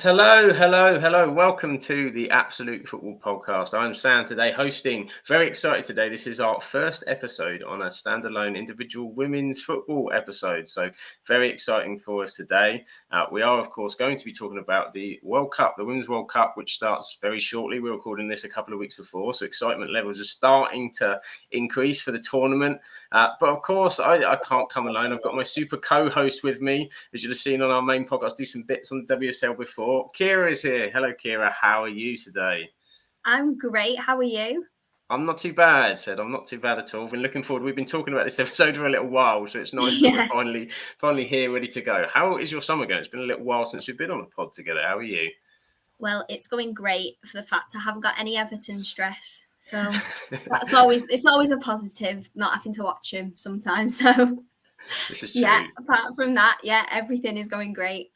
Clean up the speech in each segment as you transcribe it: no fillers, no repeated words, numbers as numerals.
Hello. Welcome to the Absolute Football Podcast. I'm Sam today, hosting. Very excited today. This is our first episode on a standalone individual women's football episode. So very exciting for us today. We are, of course, going to be talking about the World Cup, the Women's World Cup, which starts very shortly. We're recording this a couple of weeks before, so excitement levels are starting to increase for the tournament. But of course, I can't come alone. I've got my super co-host with me, as you've have seen on our main podcast, do some bits on the WSL before. Keira is here. Hello, Keira. How are you today? I'm great. How are you? I'm not too bad, Sid. I'm not too bad at all. Been looking forward. We've been talking about this episode for a little while, so it's nice that we're finally here, ready to go. How is your summer going? It's been a little while since we've been on a pod together. How are you? Well, it's going great for the fact I haven't got any Everton stress. So it's always a positive not having to watch him sometimes. So this is true. Yeah, apart from that, everything is going great.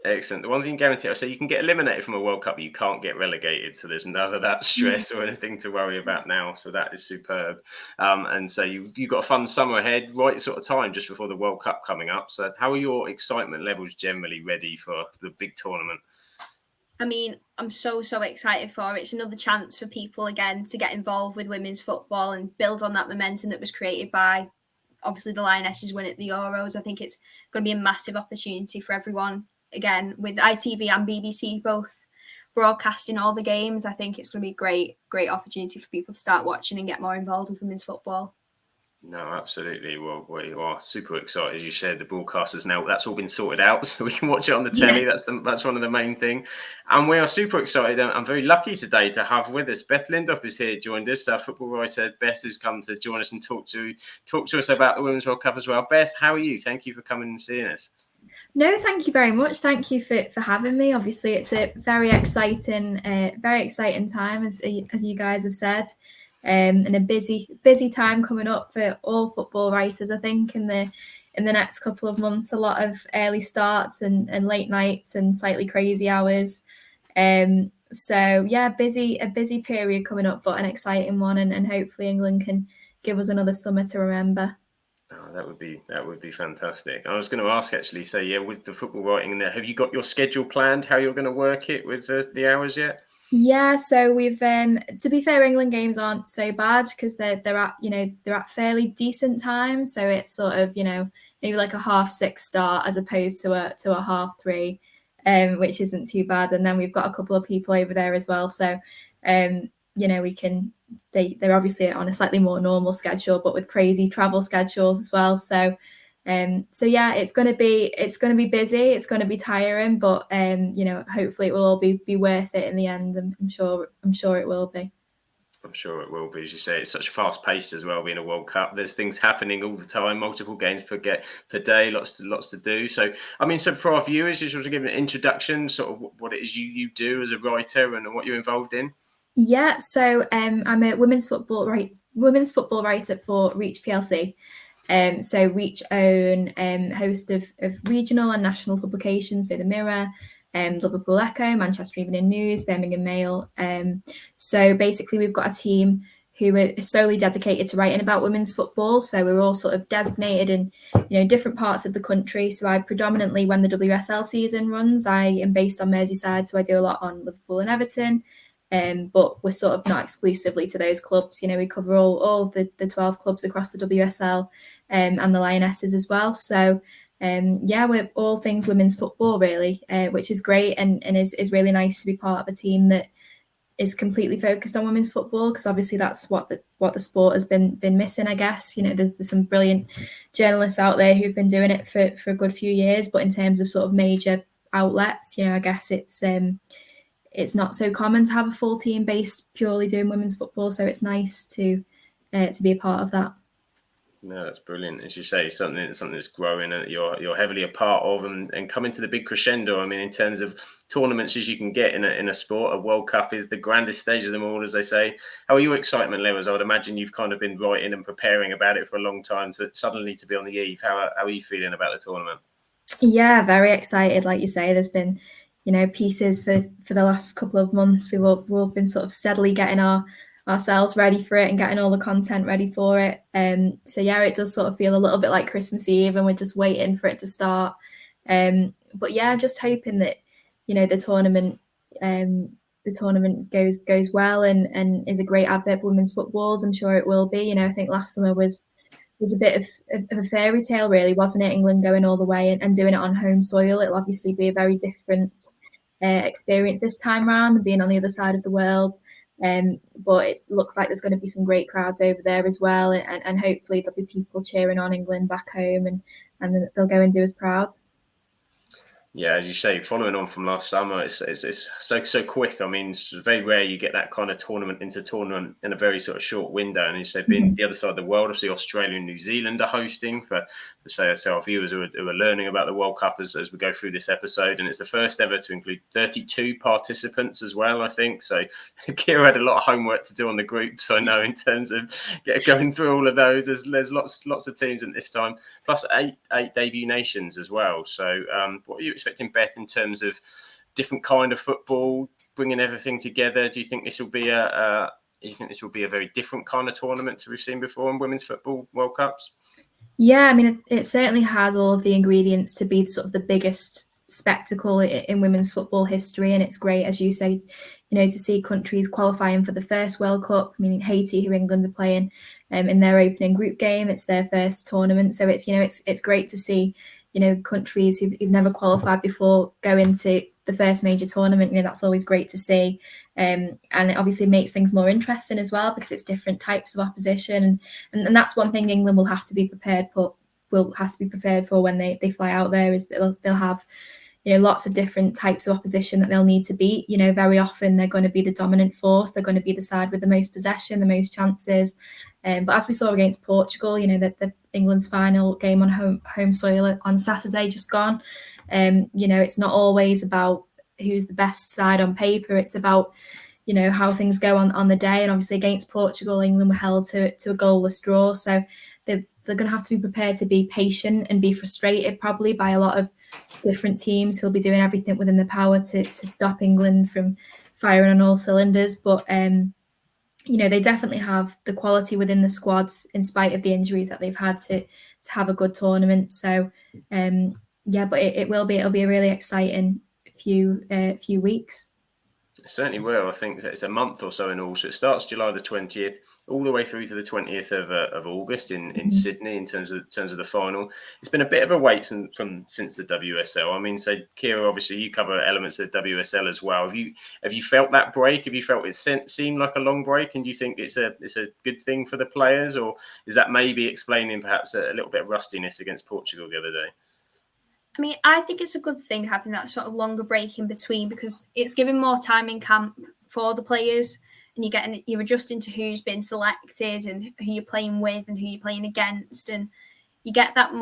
Excellent. The one thing guaranteed, I say you can get eliminated from a World Cup, but you can't get relegated. So there's none of that stress or anything to worry about now. So that is superb. And so you've got a fun summer ahead, right sort of time just before the World Cup coming up. So how are your excitement levels generally ready for the big tournament? I mean, I'm so excited for it. It's another chance for people again to get involved with women's football and build on that momentum that was created by obviously the Lionesses win at the Euros. I think it's going to be a massive opportunity for everyone. Again, with ITV and BBC both broadcasting all the games, I think it's going to be a great opportunity for people to start watching and get more involved with women's football. No, absolutely. Well, we are super excited. As you said, the broadcasters now, that's all been sorted out, so we can watch it on the telly. Yeah. That's one of the main things. And we are super excited. I'm very lucky today to have with us. Beth Lindop is here, joined us. Our football writer, Beth, has come to join us and talk to us about the Women's World Cup as well. Beth, how are you? Thank you for coming and seeing us. No, thank you very much. Thank you for having me. Obviously, it's a very exciting time, as you guys have said, and a busy time coming up for all football writers. I think in the next couple of months, a lot of early starts and late nights and slightly crazy hours. So yeah, a busy period coming up, but an exciting one, and hopefully England can give us another summer to remember. Oh, that would be fantastic. I was going to ask actually. So yeah, with the football writing in there, have you got your schedule planned? How you're going to work it with the hours yet? Yeah, so we've to be fair, England games aren't so bad because they're at fairly decent time. So it's sort of maybe like a 6:30 start as opposed to a 3:30, which isn't too bad. And then we've got a couple of people over there as well. So we can. They're obviously on a slightly more normal schedule, but with crazy travel schedules as well. So yeah, it's going to be busy. It's going to be tiring, but hopefully it will all be worth it in the end. I'm sure it will be. I'm sure it will be. As you say, it's such fast paced as well, being a World Cup. There's things happening all the time, multiple games per day, lots to do. So, I mean, so for our viewers, just sort of give an introduction, sort of what it is you do as a writer and what you're involved in. Yeah, so I'm a women's football writer for Reach PLC. So Reach own host of regional and national publications, so the Mirror, Liverpool Echo, Manchester Evening News, Birmingham Mail. So basically we've got a team who are solely dedicated to writing about women's football. So we're all sort of designated in different parts of the country. So I predominantly, when the WSL season runs, I am based on Merseyside, so I do a lot on Liverpool and Everton. But we're sort of not exclusively to those clubs. We cover all the 12 clubs across the WSL and the Lionesses as well. So we're all things women's football really, which is great and is really nice to be part of a team that is completely focused on women's football, because obviously that's what the sport has been missing, I guess. There's some brilliant journalists out there who've been doing it for a good few years, but in terms of sort of major outlets, I guess it's not so common to have a full team based purely doing women's football, so it's nice to be a part of that. No, that's brilliant. As you say, something that's growing and you're heavily a part of and coming to the big crescendo. I mean, in terms of tournaments as you can get in a sport, a World Cup is the grandest stage of them all, as they say. How are your excitement levels? I would imagine you've kind of been writing and preparing about it for a long time, for suddenly to be on the eve. How are you feeling about the tournament? Yeah, very excited. Like you say, there's been pieces for the last couple of months. We've been sort of steadily getting ourselves ready for it and getting all the content ready for it. So yeah, it does sort of feel a little bit like Christmas Eve and we're just waiting for it to start. But yeah, I'm just hoping that the tournament goes well and is a great advert for women's football. I'm sure it will be. I think last summer was a bit of a fairy tale, really, wasn't it? England going all the way and doing it on home soil. It'll obviously be a very different experience this time round than being on the other side of the world. But it looks like there's going to be some great crowds over there as well, and hopefully there'll be people cheering on England back home, and they'll go and do us proud. Yeah, as you say, following on from last summer, it's so quick. I mean, it's very rare you get that kind of tournament into tournament in a very sort of short window. And you say, being the other side of the world, obviously Australia and New Zealand are hosting for say our viewers who are learning about the World Cup as we go through this episode. And it's the first ever to include 32 participants as well, I think. So Keira had a lot of homework to do on the groups, I know, in terms of going through all of those. There's lots of teams at this time, plus eight debut nations as well. So what are you expecting, Beth, in terms of different kind of football, bringing everything together? Do you think this will be a very different kind of tournament to we've seen before in women's football World Cups? Yeah, I mean, it certainly has all of the ingredients to be sort of the biggest spectacle in women's football history. And it's great, as you say, to see countries qualifying for the first World Cup. I mean, Haiti, who England are playing in their opening group game, it's their first tournament. So it's, it's great to see, countries who've never qualified before go into the first major tournament. That's always great to see. And it obviously makes things more interesting as well, because it's different types of opposition. And that's one thing England will have to be prepared for when they fly out there, is that they'll have lots of different types of opposition that they'll need to beat. Very often they're going to be the dominant force. They're going to be the side with the most possession, the most chances. But as we saw against Portugal, the England's final game on home soil on Saturday just gone. It's not always about who's the best side on paper. It's about, how things go on the day. And obviously against Portugal, England were held to a goalless draw. So they're going to have to be prepared to be patient and be frustrated probably by a lot of different teams who'll be doing everything within their power to stop England from firing on all cylinders. But they definitely have the quality within the squads, in spite of the injuries that they've had, to have a good tournament. So but it'll be a really exciting few weeks. It certainly will. I think it's a month or so in all. So it starts July the 20th, all the way through to the 20th of August in Sydney. In terms of the final, it's been a bit of a wait since the WSL. I mean, so Keira, obviously you cover elements of the WSL as well. Have you felt that break? Have you felt it seemed like a long break? And do you think it's a good thing for the players, or is that maybe explaining perhaps a little bit of rustiness against Portugal the other day? I mean, I think it's a good thing having that sort of longer break in between, because it's giving more time in camp for the players, and you're adjusting to who's been selected and who you're playing with and who you're playing against, and they get that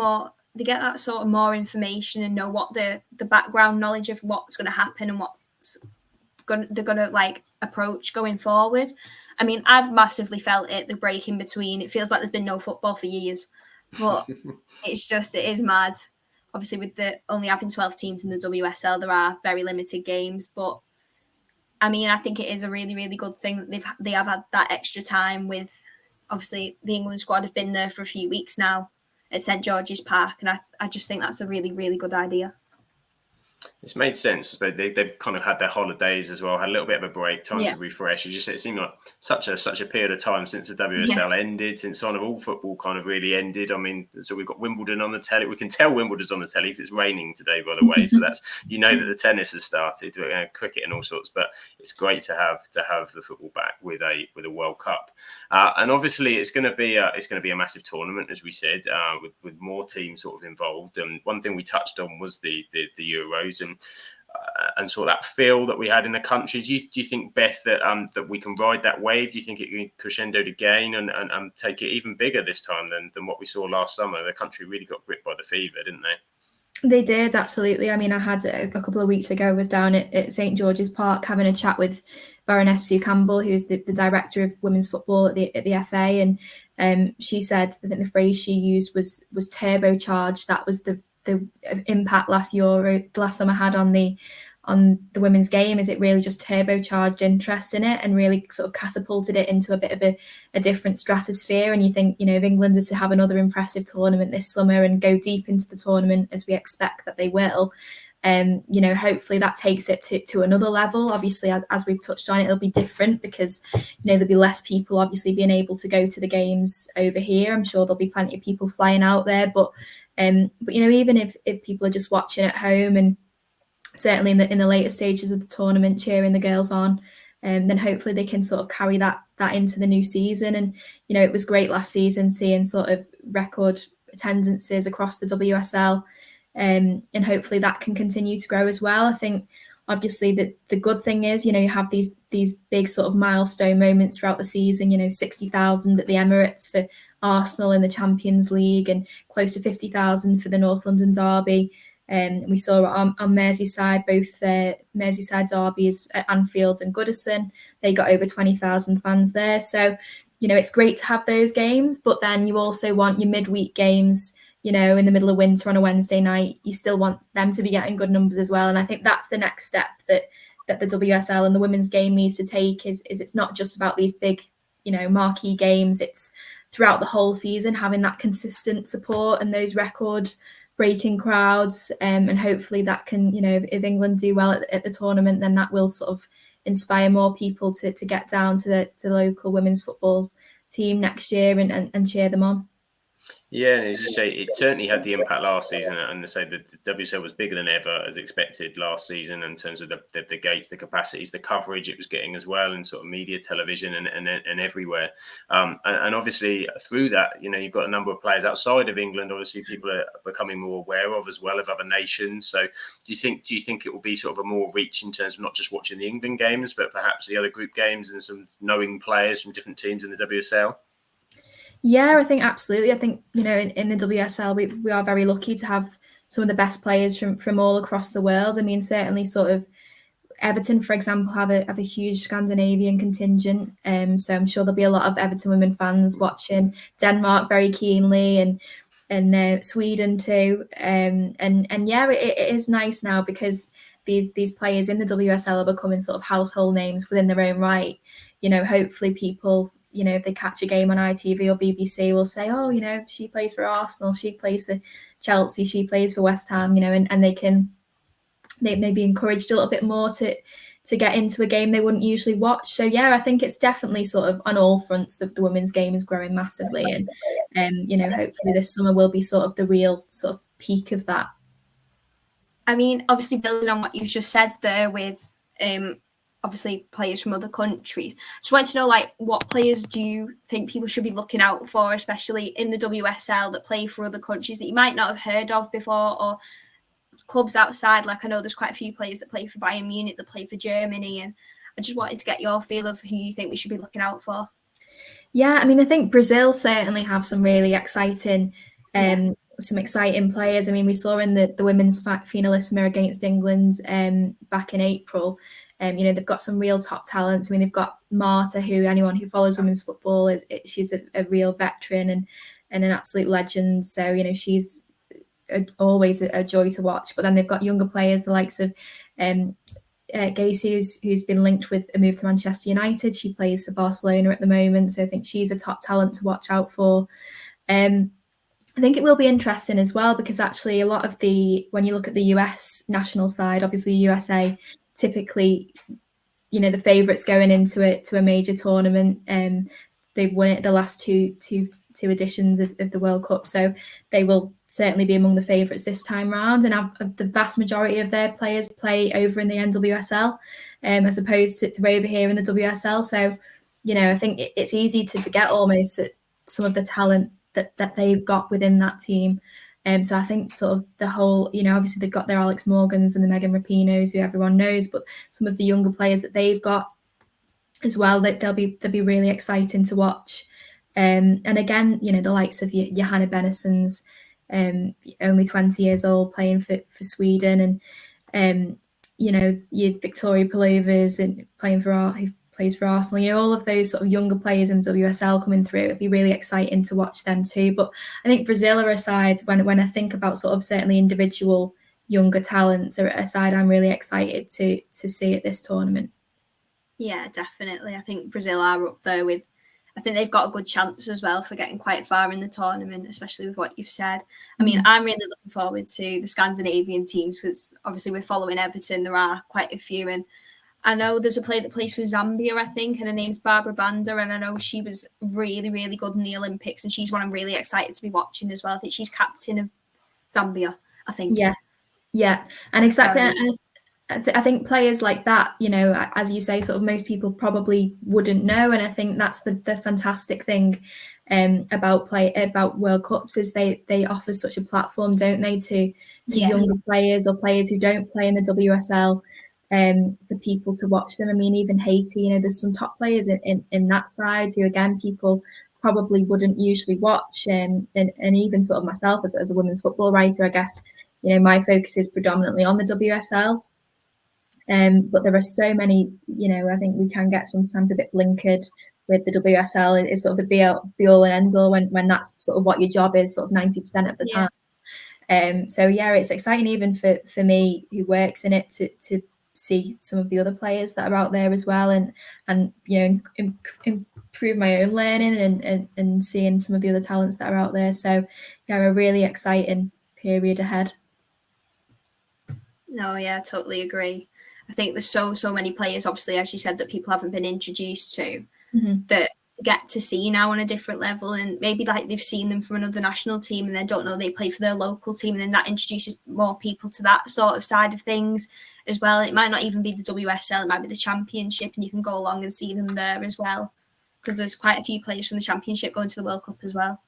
sort of more information and know what the background knowledge of what's going to happen and they're going to like approach going forward. I mean, I've massively felt it, the break in between. It feels like there's been no football for years, but it is mad. Obviously, with the only having 12 teams in the WSL, there are very limited games. But I mean, I think it is a really, really good thing that they have had that extra time with. Obviously, the England squad have been there for a few weeks now at St George's Park, and I just think that's a really, really good idea. It's made sense. They've kind of had their holidays as well, had a little bit of a break, time to refresh. It seemed like such a period of time since the WSL ended, since kind of all football kind of really ended. I mean, so we've got Wimbledon on the telly. We can tell Wimbledon's on the telly because it's raining today, by the way. So that's that the tennis has started, cricket and all sorts. But it's great to have the football back with a World Cup, and obviously it's going to be a massive tournament, as we said, with more teams sort of involved. And one thing we touched on was the Euros. And sort of that feel that we had in the country. Do you think, Beth, that we can ride that wave? Do you think it can crescendo again and take it even bigger this time than what we saw last summer? The country really got gripped by the fever, didn't they? They did, absolutely. I mean, I had a couple of weeks ago, I was down at St George's Park having a chat with Baroness Sue Campbell, who's the director of women's football at the FA, and she said, I think the phrase she used was turbocharged. That was the impact last summer had on the women's game. Is it really just turbocharged interest in it and really sort of catapulted it into a bit of a different stratosphere? And you think, if England are to have another impressive tournament this summer and go deep into the tournament, as we expect that they will, Hopefully that takes it to another level. Obviously, as we've touched on, it'll be different because there'll be less people obviously being able to go to the games over here. I'm sure there'll be plenty of people flying out there, but even if people are just watching at home and certainly in the later stages of the tournament cheering the girls on, then hopefully they can sort of carry that into the new season. And it was great last season seeing sort of record attendances across the WSL. And hopefully that can continue to grow as well. I think obviously the good thing is, you have these big sort of milestone moments throughout the season, 60,000 at the Emirates for Arsenal in the Champions League and close to 50,000 for the North London Derby. We saw on Merseyside, both Merseyside derbies at Anfield and Goodison, they got over 20,000 fans there. So, it's great to have those games, but then you also want your midweek games, in the middle of winter on a Wednesday night. You still want them to be getting good numbers as well. And I think that's the next step that the WSL and the women's game needs to take is it's not just about these big, marquee games. It's throughout the whole season, having that consistent support and those record breaking crowds. And hopefully that can, if England do well at the tournament, then that will sort of inspire more people to get down to the local women's football team next year and cheer them on. Yeah, and as you say, it certainly had the impact last season, and to say that the WSL was bigger than ever as expected last season in terms of the gates, the capacities, the coverage it was getting as well, and sort of media, television, and everywhere. And obviously through that, you've got a number of players outside of England. Obviously, people are becoming more aware of as well of other nations. So, do you think it will be sort of a more reach in terms of not just watching the England games, but perhaps the other group games and some knowing players from different teams in the WSL? Yeah, I think absolutely. I think, in the WSL, we are very lucky to have some of the best players from all across the world. I mean, certainly sort of Everton, for example, have a huge Scandinavian contingent. So I'm sure there'll be a lot of Everton women fans watching Denmark very keenly and Sweden too. And yeah, it is nice now because these players in the WSL are becoming sort of household names within their own right. Hopefully people, if they catch a game on ITV or BBC, will say, oh, she plays for Arsenal, she plays for Chelsea, she plays for West Ham, and they may be encouraged a little bit more to get into a game they wouldn't usually watch. So yeah, I think it's definitely sort of on all fronts that the women's game is growing massively, and hopefully this summer will be sort of the real sort of peak of that. I mean, obviously building on what you've just said there with obviously players from other countries. Just want to know, what players do you think people should be looking out for, especially in the WSL, that play for other countries that you might not have heard of before, or clubs outside? I know there's quite a few players that play for Bayern Munich, that play for Germany, and I just wanted to get your feel of who you think we should be looking out for. Yeah, I mean, I think Brazil certainly have some really exciting some exciting players. I mean, we saw in the women's finalissima against England back in April. They've got some real top talents. I mean, they've got Marta, who anyone who follows women's football, she's a real veteran and an absolute legend. So, she's always a joy to watch. But then they've got younger players, the likes of Gacy, who's been linked with a move to Manchester United. She plays for Barcelona at the moment. So I think she's a top talent to watch out for. I think it will be interesting as well, because actually a lot of when you look at the US national side, obviously USA typically, the favourites going into a major tournament. They've won it the last two editions of the World Cup, so they will certainly be among the favourites this time round. And the vast majority of their players play over in the NWSL, as opposed to over here in the WSL. So, I think it's easy to forget almost that some of the talent that they've got within that team. So I think sort of the whole, obviously they've got their Alex Morgans and the Megan Rapinos, who everyone knows, but some of the younger players that they've got as well, that they'll be really exciting to watch. And again, the likes of your Hannah Bennisons, only 20 years old, playing for Sweden, and your Victoria Pilovas and who plays for Arsenal. All of those sort of younger players in WSL coming through. It'd be really exciting to watch them too. But I think Brazil are a side, when I think about sort of certainly individual younger talents, are a side I'm really excited to see at this tournament. Yeah, definitely. I think Brazil are up there with I think they've got a good chance as well for getting quite far in the tournament, especially with what you've said. I mean, I'm really looking forward to the Scandinavian teams because obviously we're following Everton. There are quite a few, and I know there's a player that plays for Zambia, I think, and her name's Barbara Banda, and I know she was really, really good in the Olympics, and she's one I'm really excited to be watching as well. I think she's captain of Zambia, I think. Yeah, and exactly. And I think players like that, you know, as you say, sort of most people probably wouldn't know, and I think that's the fantastic thing about World Cups is they offer such a platform, don't they, to younger players or players who don't play in the WSL, for people to watch them. I mean, even Haiti, you know, there's some top players in that side who, again, people probably wouldn't usually watch, and even sort of myself as a women's football writer, I guess, you know, my focus is predominantly on the WSL. But there are so many, you know, I think we can get sometimes a bit blinkered with the WSL. It's sort of the be all and end all when that's sort of what your job is, sort of 90% of the time. So yeah, it's exciting even for me who works in it to see some of the other players that are out there as well, and you know, improve my own learning and seeing some of the other talents that are out there. So yeah, a really exciting period ahead. No, yeah, I totally agree. I think there's so many players, obviously, as you said, that people haven't been introduced to that get to see now on a different level, and maybe like they've seen them from another national team and they don't know they play for their local team, and then that introduces more people to that sort of side of things as well. It might not even be the WSL, it might be the Championship, and you can go along and see them there as well, because there's quite a few players from the Championship going to the World Cup as well.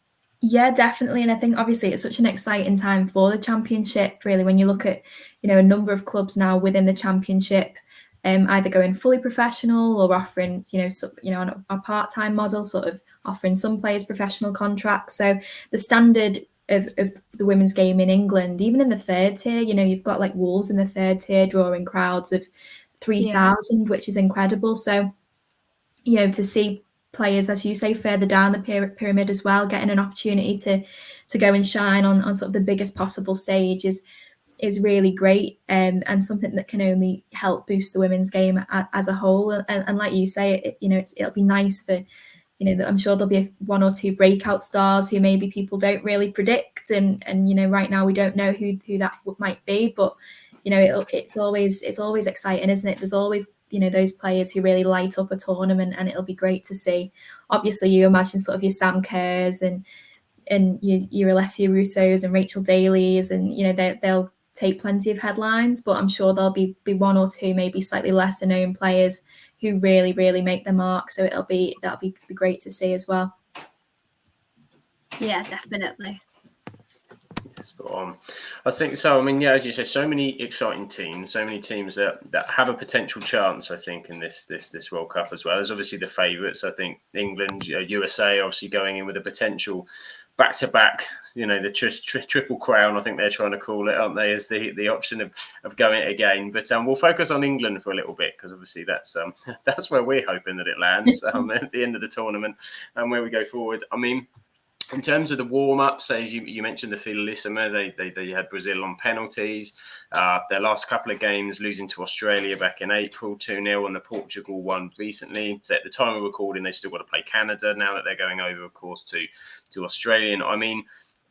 Yeah, definitely. And I think obviously it's such an exciting time for the Championship, really, when you look at, you know, a number of clubs now within the Championship, either going fully professional or offering, you know, on a part-time model, sort of offering some players professional contracts. So the standard of the women's game in England, even in the third tier, you know, you've got like Wolves in the third tier drawing crowds of 3,000, which is incredible. So, you know, to see players, as you say, further down the pyramid as well, getting an opportunity to go and shine on sort of the biggest possible stage is really great, and something that can only help boost the women's game as a whole. And like you say, you know, it'll be nice for, you know, I'm sure there'll be one or two breakout stars who maybe people don't really predict, and you know, right now we don't know who that might be, but you know, it's always exciting, isn't it? There's always, you know, those players who really light up a tournament, and it'll be great to see. Obviously, you imagine sort of your Sam Kerrs and your Alessia Russos and Rachel Daly's, and you know, they'll take plenty of headlines, but I'm sure there'll be one or two maybe slightly lesser known players who really make their mark. So that'll be great to see as well. Yeah, definitely. Spot on. I think so. I mean, yeah, as you say, so many exciting teams, so many teams that have a potential chance, I think, in this World Cup as well. There's obviously the favourites. I think England, USA, obviously going in with a potential back-to-back, you know, the triple crown, I think they're trying to call it, aren't they, as the option of going it again. But we'll focus on England for a little bit, because obviously that's where we're hoping that it lands at the end of the tournament and where we go forward. I mean, in terms of the warm-ups, as you mentioned, the Finalissima, they had Brazil on penalties. Their last couple of games, losing to Australia back in April, 2-0, and the Portugal one recently. So at the time of recording, they've still got to play Canada now that they're going over, of course, to Australia. I mean,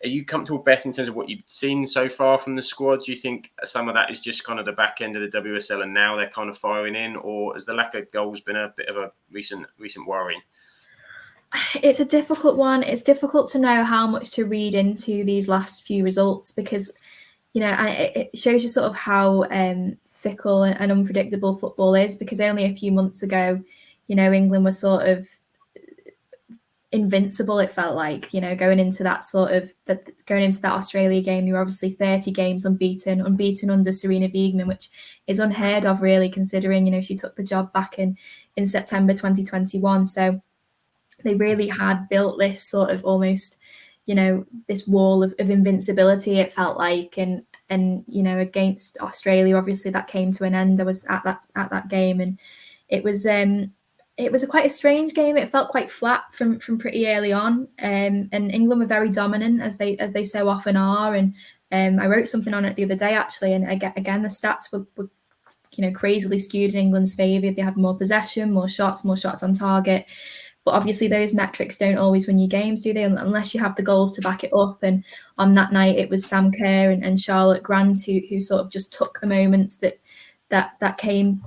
are you comfortable, Beth, in terms of what you've seen so far from the squad? Do you think some of that is just kind of the back end of the WSL and now they're kind of firing in, or has the lack of goals been a bit of a recent worry? It's a difficult one. It's difficult to know how much to read into these last few results, because, you know, it shows you sort of how fickle and unpredictable football is, because only a few months ago, you know, England was sort of invincible, it felt like, you know, going into that Australia game. You were obviously 30 games unbeaten under Serena Wiegman, which is unheard of, really, considering, you know, she took the job back in September 2021. So they really had built this sort of almost, you know, this wall of invincibility, it felt like, and you know, against Australia, obviously that came to an end. I was at that game, and it was quite a strange game. It felt quite flat from pretty early on, and England were very dominant, as they so often are. And I wrote something on it the other day, actually, and again the stats were you know, crazily skewed in England's favour. They had more possession, more shots on target. But obviously those metrics don't always win you games, do they? Unless you have the goals to back it up. And on that night, it was Sam Kerr and Charlotte Grant who sort of just took the moments that came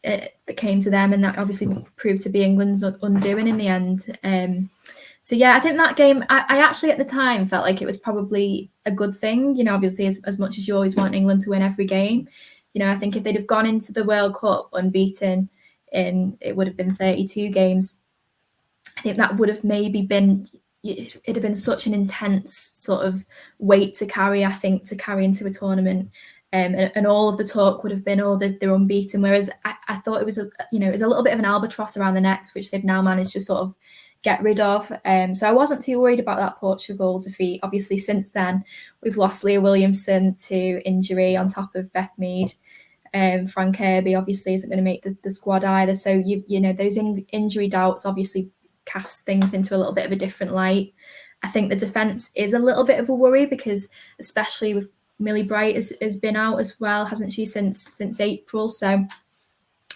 to them, and that obviously proved to be England's undoing in the end. So yeah, I think that game, I actually at the time felt like it was probably a good thing, obviously as much as you always want England to win every game. I think if they'd have gone into the World Cup unbeaten it would have been 32 games, I think that would have maybe been, it'd have been such an intense sort of weight to carry, I think, to carry into a tournament. And all of the talk would have been, they're unbeaten. Whereas I thought it was it was a little bit of an albatross around the necks, which they've now managed to sort of get rid of. So I wasn't too worried about that Portugal defeat. Obviously, since then, we've lost Leah Williamson to injury on top of Beth Mead. Fran Kirby obviously isn't going to make the squad either. So, those injury doubts obviously cast things into a little bit of a different light. I think the defence is a little bit of a worry because especially with Millie Bright has been out as well, hasn't she, since April? So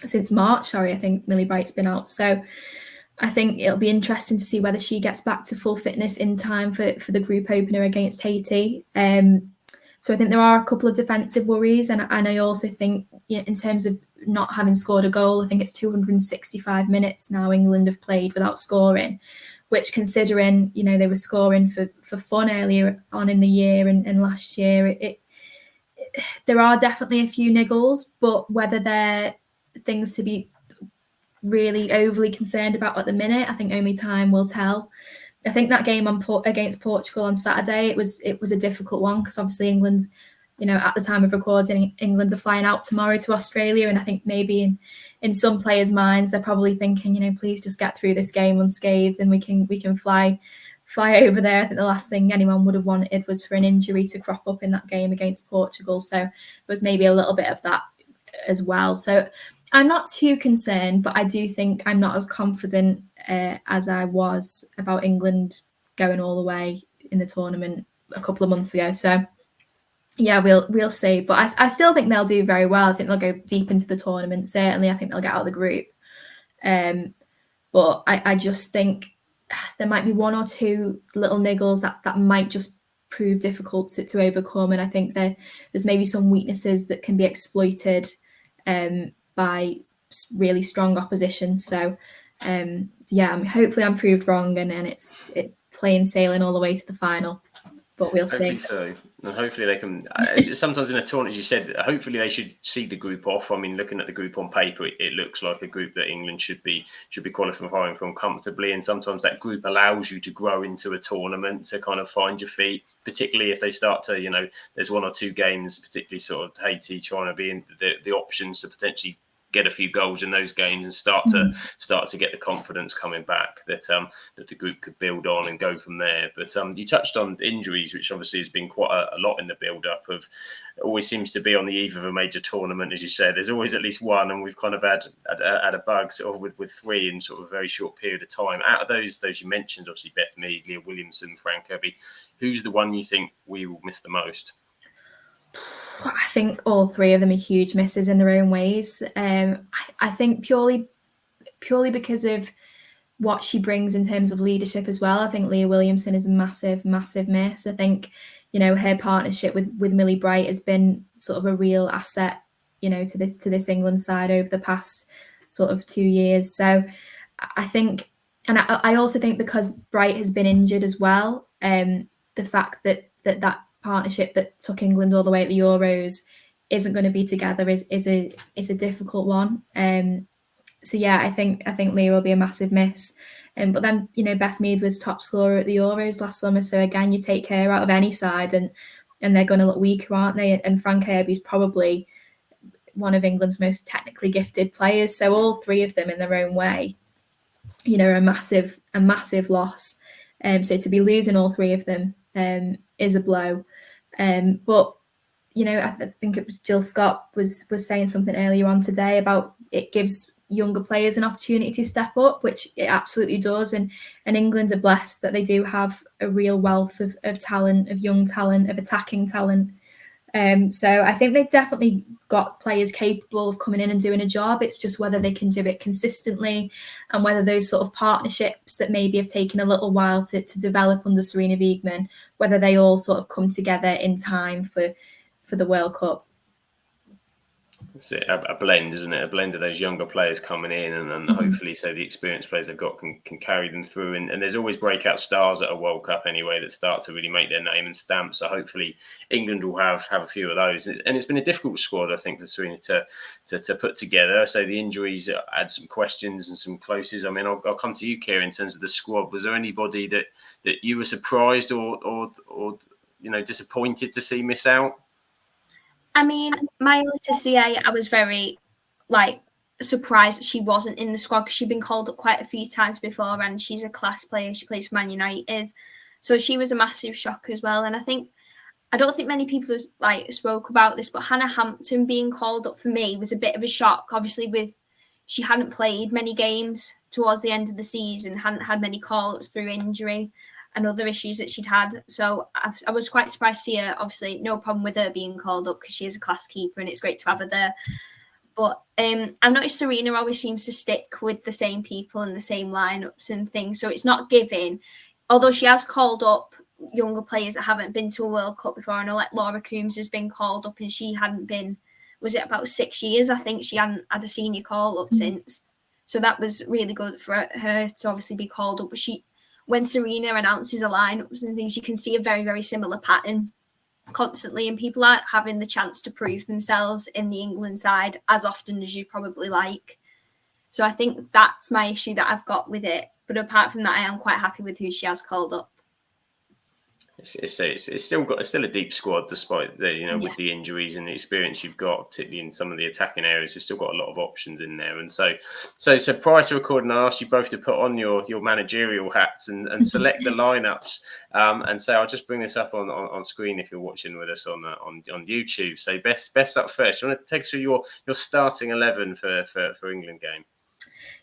since March, sorry, I think Millie Bright's been out. So I think it'll be interesting to see whether she gets back to full fitness in time for the group opener against Haiti. So I think there are a couple of defensive worries, and I also think in terms of not having scored a goal, I think it's 265 minutes now England have played without scoring, which considering they were scoring for fun earlier on in the year and last year, there are definitely a few niggles, but whether they're things to be really overly concerned about at the minute, I think only time will tell. I think that game against Portugal on Saturday, it was a difficult one because obviously England, at the time of recording, England are flying out tomorrow to Australia, and I think maybe in some players' minds they're probably thinking, please just get through this game unscathed and we can fly over there. I think the last thing anyone would have wanted was for an injury to crop up in that game against Portugal, so there was maybe a little bit of that as well. So I'm not too concerned, but I do think I'm not as confident as I was about England going all the way in the tournament a couple of months ago. So yeah, we'll see. But I still think they'll do very well. I think they'll go deep into the tournament. Certainly, I think they'll get out of the group. But I just think there might be one or two little niggles that might just prove difficult to overcome. And I think there's maybe some weaknesses that can be exploited by really strong opposition. So hopefully I'm proved wrong and then it's plain sailing all the way to the final. But we'll hopefully see. So, and hopefully they can. Sometimes in a tournament, as you said, hopefully they should see the group off. I mean, looking at the group on paper, it looks like a group that England should be qualifying from comfortably. And sometimes that group allows you to grow into a tournament to kind of find your feet, particularly if they start to, there's one or two games, particularly sort of Haiti trying to be in the options to potentially get a few goals in those games and start to get the confidence coming back that the group could build on and go from there. But you touched on injuries, which obviously has been quite a lot in the build-up of. It always seems to be on the eve of a major tournament, as you said. There's always at least one, and we've kind of had a bug sort of with three in sort of a very short period of time. Out of those you mentioned, obviously Beth Mead, Leah Williamson, Fran Kirby, who's the one you think we will miss the most? I think all three of them are huge misses in their own ways. I think purely because of what she brings in terms of leadership as well. I think Leah Williamson is a massive, massive miss. I think, her partnership with Millie Bright has been sort of a real asset, to this England side over the past sort of 2 years. So I think, and I also think because Bright has been injured as well, the fact that partnership that took England all the way at the Euros isn't going to be together is a difficult one. So yeah, I think Leah will be a massive miss. But then Beth Mead was top scorer at the Euros last summer, so again you take her out of any side and they're going to look weaker, aren't they? And Fran Kirby's probably one of England's most technically gifted players. So all three of them in their own way, are a massive loss. So to be losing all three of them is a blow. But I think it was Jill Scott was saying something earlier on today about it gives younger players an opportunity to step up, which it absolutely does. And England are blessed that they do have a real wealth of talent, of young talent, of attacking talent. So I think they've definitely got players capable of coming in and doing a job. It's just whether they can do it consistently, and whether those sort of partnerships that maybe have taken a little while to develop under Sarina Wiegman, whether they all sort of come together in time for the World Cup. It's a blend, isn't it? A blend of those younger players coming in, and hopefully, so the experienced players they've got can carry them through. And there's always breakout stars at a World Cup anyway that start to really make their name and stamp. So hopefully, England will have a few of those. And it's been a difficult squad, I think, for Sarina to put together. So the injuries add some questions and some closes. I mean, I'll come to you, Keira, in terms of the squad. Was there anybody that you were surprised or disappointed to see miss out? I mean, Maya Letitia, I was very surprised that she wasn't in the squad because she'd been called up quite a few times before, and she's a class player. She plays for Man United, so she was a massive shock as well. And I don't think many people have spoke about this, but Hannah Hampton being called up for me was a bit of a shock. Obviously, she hadn't played many games towards the end of the season, hadn't had many call-ups through injury and other issues that she'd had. So I was quite surprised to see her. Obviously, no problem with her being called up because she is a class keeper and it's great to have her there. But I've noticed Sarina always seems to stick with the same people and the same lineups and things. So it's not giving, although she has called up younger players that haven't been to a World Cup before. I know like Laura Coombs has been called up and she hadn't been, was it about 6 years? I think she hadn't had a senior call up since. So that was really good for her to obviously be called up. But when Sarina announces a lineups and things, you can see a very, very similar pattern constantly, and people aren't having the chance to prove themselves in the England side as often as you probably like. So I think that's my issue that I've got with it. But apart from that, I am quite happy with who she has called up. It's still a deep squad despite with the injuries and the experience you've got, particularly in some of the attacking areas. We've still got a lot of options in there. And so prior to recording, I asked you both to put on your managerial hats and select the lineups. And so I'll just bring this up on screen if you're watching with us on YouTube. So Beth up first. Do you want to take us through your starting 11 for England game?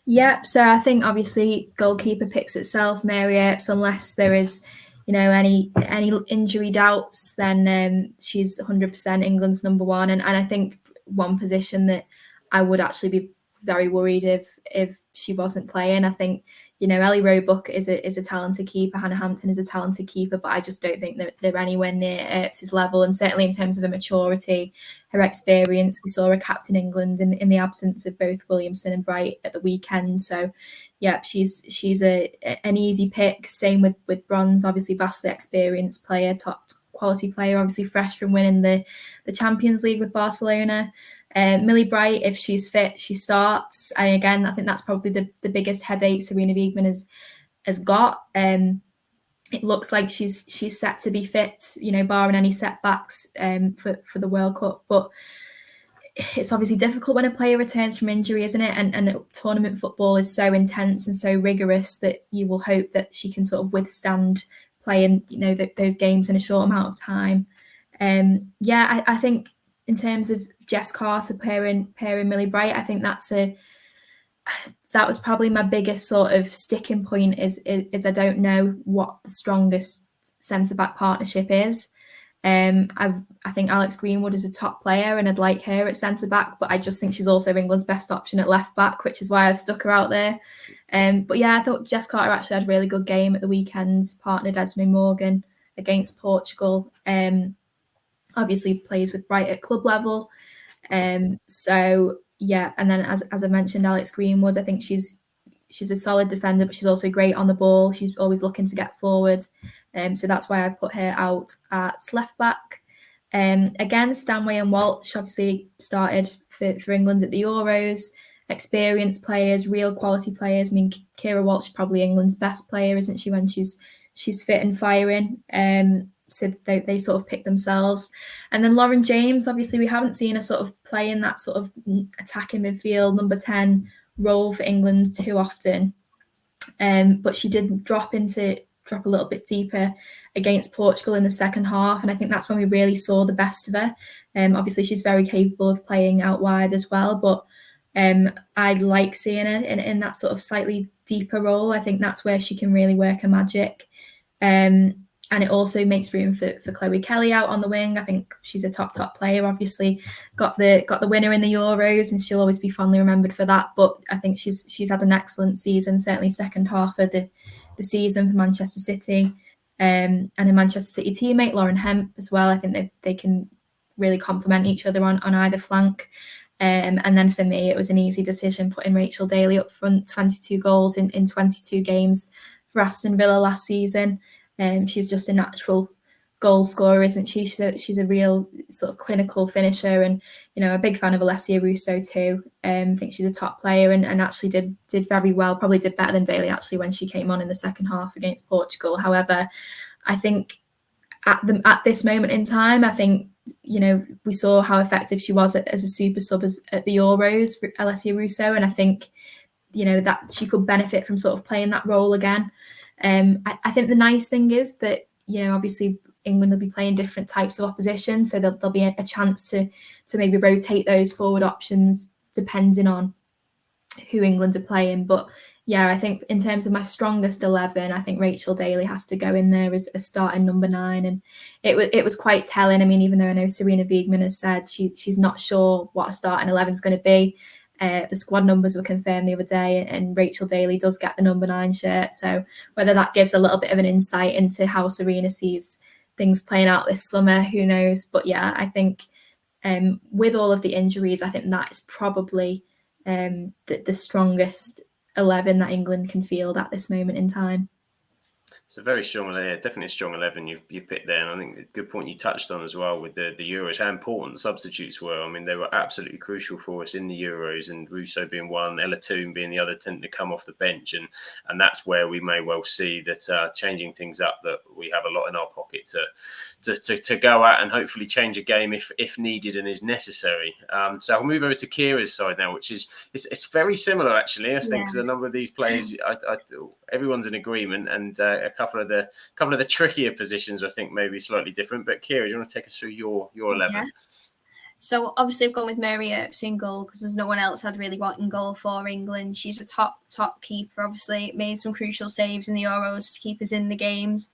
Yep. So I think obviously goalkeeper picks itself, Mary Earps, unless there is any injury doubts, then she's 100% England's number one. And I think one position that I would actually be very worried if she wasn't playing. I think Ellie Roebuck is a talented keeper. Hannah Hampton is a talented keeper, but I just don't think that they're anywhere near Earps' level. And certainly in terms of her maturity, her experience, we saw her captain England in the absence of both Williamson and Bright at the weekend. So, yeah, she's an easy pick. Same with Bronze, obviously vastly experienced player, top quality player, obviously fresh from winning the Champions League with Barcelona. Millie Bright, if she's fit, she starts. And again, I think that's probably the biggest headache Sarina Wiegman has got. It looks like she's set to be fit, barring any setbacks for the World Cup. But it's obviously difficult when a player returns from injury, isn't it? And tournament football is so intense and so rigorous that you will hope that she can sort of withstand playing, those games in a short amount of time. I think in terms of Jess Carter pairing Millie Bright, I think that was probably my biggest sort of sticking point is I don't know what the strongest centre-back partnership is. I think Alex Greenwood is a top player and I'd like her at centre-back, but I just think she's also England's best option at left-back, which is why I've stuck her out there. But yeah, I thought Jess Carter actually had a really good game at the weekend, partnered Esme Morgan against Portugal. Obviously plays with Bright at club level. So yeah, and then as I mentioned, Alex Greenwood, I think she's a solid defender, but she's also great on the ball. She's always looking to get forward. So that's why I put her out at left back. Again, Stanway and Walsh obviously started for England at the Euros. Experienced players, real quality players. I mean, Keira Walsh is probably England's best player, isn't she, when she's fit and firing? So they sort of pick themselves. And then Lauren James, obviously we haven't seen her sort of play in that sort of attacking midfield, number 10 role for England too often. But she did drop a little bit deeper against Portugal in the second half. And I think that's when we really saw the best of her. Obviously she's very capable of playing out wide as well, but I'd like seeing her in that sort of slightly deeper role. I think that's where she can really work her magic. it also makes room for Chloe Kelly out on the wing. I think she's a top player. Obviously, got the winner in the Euros, and she'll always be fondly remembered for that. But I think she's had an excellent season, certainly second half of the season for Manchester City, and a Manchester City teammate, Lauren Hemp, as well. I think they can really complement each other on either flank. And then for me, it was an easy decision putting Rachel Daly up front, 22 goals in 22 games for Aston Villa last season. She's just a natural goal scorer, isn't she? She's a real sort of clinical finisher, and a big fan of Alessia Russo too. I think she's a top player and actually did very well. Probably did better than Daly actually when she came on in the second half against Portugal. However, I think at this moment in time, I think we saw how effective she was as a super sub at the Euros for Alessia Russo, and I think that she could benefit from sort of playing that role again. I think the nice thing is that obviously England will be playing different types of opposition, so there'll be a chance to maybe rotate those forward options depending on who England are playing. But yeah, I think in terms of my strongest 11, I think Rachel Daly has to go in there as a starting number 9, and it was quite telling. I mean, even though I know Serena Wiegman has said she's not sure what a starting 11 is going to be, the squad numbers were confirmed the other day, and Rachel Daly does get the number 9 shirt. So whether that gives a little bit of an insight into how Serena sees things playing out this summer, who knows? But yeah, I think with all of the injuries, I think that is probably the strongest 11 that England can field at this moment in time. It's a very strong, definitely a strong 11 you picked there. And I think a good point you touched on as well with the Euros, how important substitutes were. I mean, they were absolutely crucial for us in the Euros, and Russo being one, Ella Toone being the other, tending to come off the bench. And that's where we may well see that changing things up, that we have a lot in our pocket to go at and hopefully change a game if needed and is necessary. So I'll move over to Keira's side now, which is it's very similar actually. I think because a number of these players, everyone's in agreement, and a couple of the trickier positions I think maybe slightly different. But Keira, do you want to take us through your 11? Yeah. So obviously I've gone with Mary Earps in goal because there's no one else I'd really want in goal for England. She's a top keeper, obviously made some crucial saves in the Euros to keep us in the games.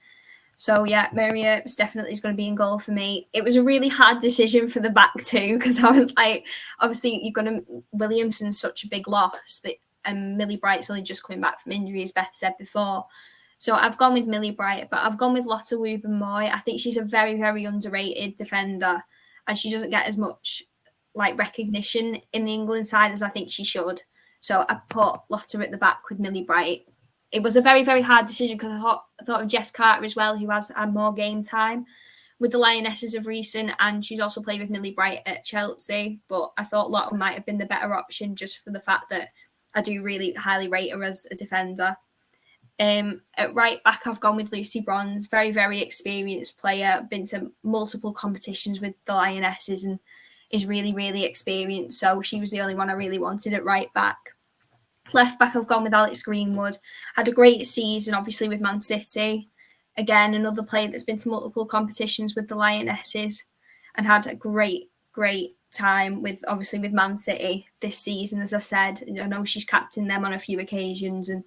So yeah, Mary Earps definitely is going to be in goal for me. It was a really hard decision for the back too, because I was like, obviously you're going to, Williamson's such a big loss that Millie Bright's only just coming back from injury, as Beth said before. So I've gone with Millie Bright, but I've gone with Lotte Wubben-Moy. I think she's a very, very underrated defender, and she doesn't get as much recognition in the England side as I think she should. So I put Lotte at the back with Millie Bright. It was a very, very hard decision because I thought of Jess Carter as well, who has had more game time with the Lionesses of recent, and she's also played with Millie Bright at Chelsea. But I thought Lotte might have been the better option just for the fact that I do really highly rate her as a defender. At right back, I've gone with Lucy Bronze, very, very experienced player, been to multiple competitions with the Lionesses and is really, really experienced. So she was the only one I really wanted at right back. Left back, I've gone with Alex Greenwood. Had a great season, obviously, with Man City. Again, another player that's been to multiple competitions with the Lionesses and had a great time with Man City this season. As I said, I know she's captained them on a few occasions, and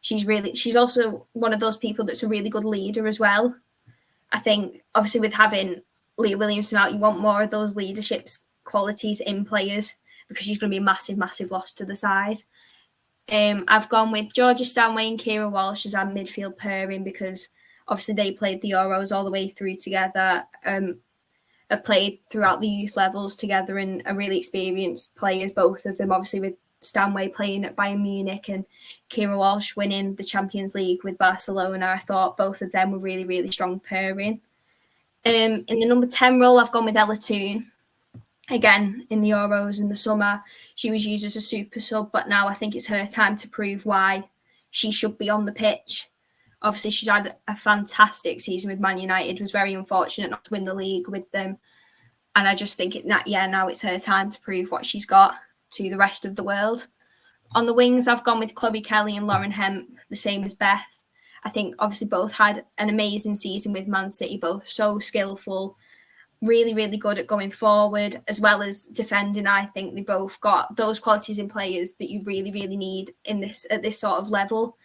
she's also one of those people that's a really good leader as well. I think, obviously, with having Leah Williamson out, you want more of those leadership qualities in players because she's going to be a massive, massive loss to the side. I've gone with Georgia Stanway and Keira Walsh as our midfield pairing because obviously they played the Euros all the way through together, have played throughout the youth levels together and are really experienced players, both of them, obviously with Stanway playing at Bayern Munich and Keira Walsh winning the Champions League with Barcelona. I thought both of them were really, really strong pairing. In the number 10 role, I've gone with Ella Toone. Again, in the Euros in the summer, she was used as a super sub, but now I think it's her time to prove why she should be on the pitch. Obviously, she's had a fantastic season with Man United, was very unfortunate not to win the league with them. And I just think now it's her time to prove what she's got to the rest of the world. On the wings, I've gone with Chloe Kelly and Lauren Hemp, the same as Beth. I think obviously both had an amazing season with Man City, both so skillful, really, really good at going forward as well as defending. I think they both got those qualities in players that you really, really need at this sort of level.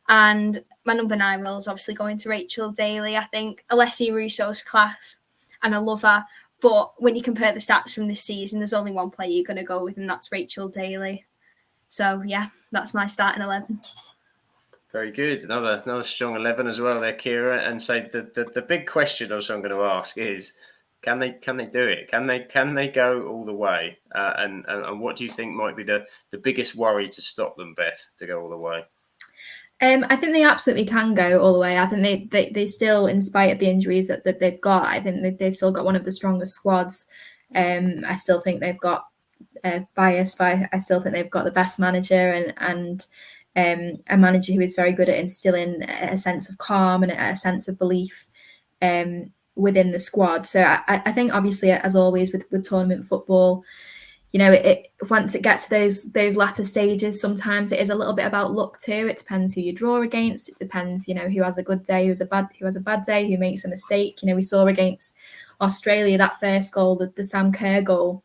And my number 9 role is obviously going to Rachel Daly. I think Alessia Russo's class, and I love her. But when you compare the stats from this season, there's only one player you're going to go with, and that's Rachel Daly. So, yeah, that's my starting 11. Very good. Another strong 11 as well there, Keira. And so the big question also I'm going to ask is, can they do it? Can they go all the way? And what do you think might be the biggest worry to stop them, Beth, to go all the way? I think they absolutely can go all the way. I think they still, in spite of the injuries that they've got, I think they've still got one of the strongest squads. I still think they've got bias, but I still think they've got the best manager and a manager who is very good at instilling a sense of calm and a sense of belief within the squad. So I think, obviously, as always with tournament football, you know, it once it gets to those latter stages, sometimes it is a little bit about luck too. It depends who you draw against. It depends, you know, who has a good day, who has a bad day, who makes a mistake. You know, we saw against Australia that first goal, the Sam Kerr goal,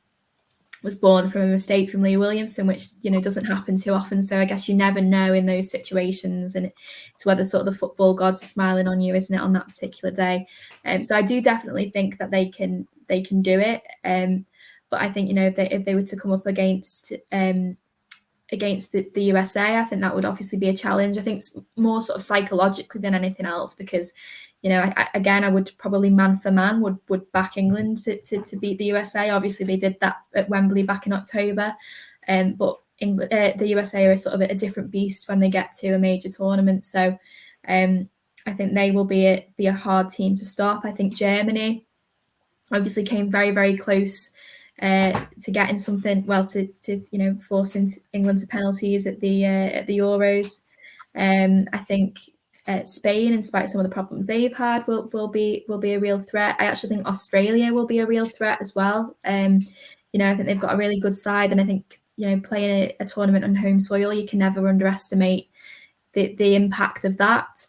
was born from a mistake from Leah Williamson, which, you know, doesn't happen too often. So I guess you never know in those situations, and it's whether sort of the football gods are smiling on you, isn't it, on that particular day. So I do definitely think that they can do it. But I think, you know, if they were to come up against the USA, I think that would obviously be a challenge. I think it's more sort of psychologically than anything else, because, you know, I would probably man for man would back England to beat the USA. Obviously, they did that at Wembley back in October, but England, the USA are sort of a different beast when they get to a major tournament. So I think they will be a hard team to stop. I think Germany obviously came very, very close to getting something, well, to you know, forcing England to penalties at the Euros. I think Spain, in spite of some of the problems they've had, will be a real threat. I actually think Australia will be a real threat as well. You know, I think they've got a really good side, and I think, you know, playing a tournament on home soil, you can never underestimate the impact of that.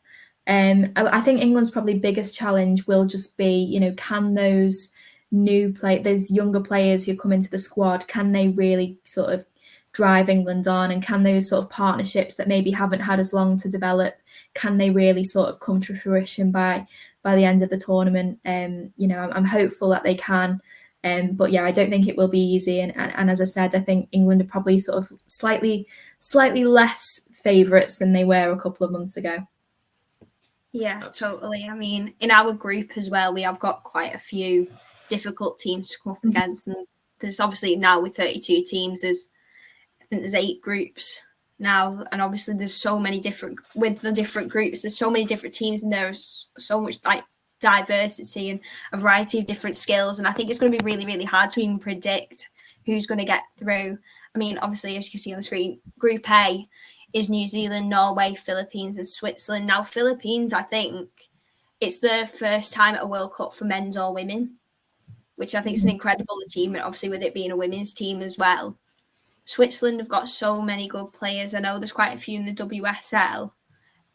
I think England's probably biggest challenge will just be, you know, can those those younger players who come into the squad, can they really sort of drive England on, and can those sort of partnerships that maybe haven't had as long to develop, can they really sort of come to fruition by the end of the tournament? You know, I'm hopeful that they can. But yeah, I don't think it will be easy. And as I said, I think England are probably sort of slightly less favourites than they were a couple of months ago. Yeah, totally. I mean, in our group as well, we have got quite a few difficult teams to come up against. And there's obviously now with 32 teams, I think there's 8 groups now. And obviously there's so many different, with the different groups, there's so many different teams, and there's so much like diversity and a variety of different skills. And I think it's going to be really, really hard to even predict who's going to get through. I mean, obviously, as you can see on the screen, Group A is New Zealand, Norway, Philippines, and Switzerland. Now, Philippines, I think it's the first time at a World Cup for men's or women, which I think is an incredible achievement, obviously, with it being a women's team as well. Switzerland have got so many good players. I know there's quite a few in the WSL.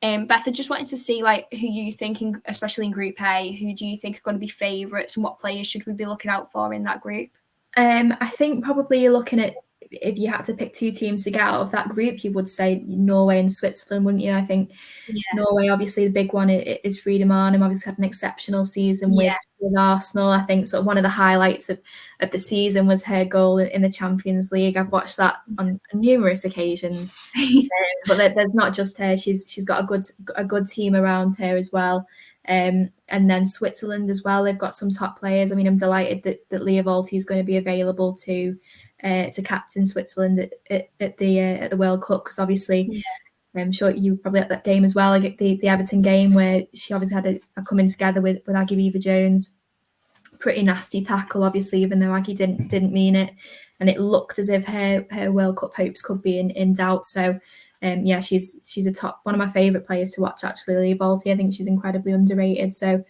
Beth, I just wanted to see like who you thinking, especially in Group A, who do you think are going to be favourites, and what players should we be looking out for in that group? I think probably you're looking at, if you had to pick 2 teams to get out of that group, you would say Norway and Switzerland, wouldn't you? I think Norway, obviously the big one is Frida Maanum, obviously had an exceptional season with Arsenal. I think sort of one of the highlights of the season was her goal in the Champions League. I've watched that on numerous occasions. But there's not just her, she's got a good team around her as well. And then Switzerland as well, they've got some top players. I mean, I'm delighted that Leah Volti is going to be available to captain Switzerland at the World Cup, because obviously I'm sure you were probably at that game as well, like the Everton game, where she obviously had a coming together with Aggie Beever-Jones. Pretty nasty tackle, obviously, even though Aggie didn't mean it, and it looked as if her World Cup hopes could be in doubt. So she's a top, one of my favourite players to watch, actually, Leah Volti. I think she's incredibly underrated. So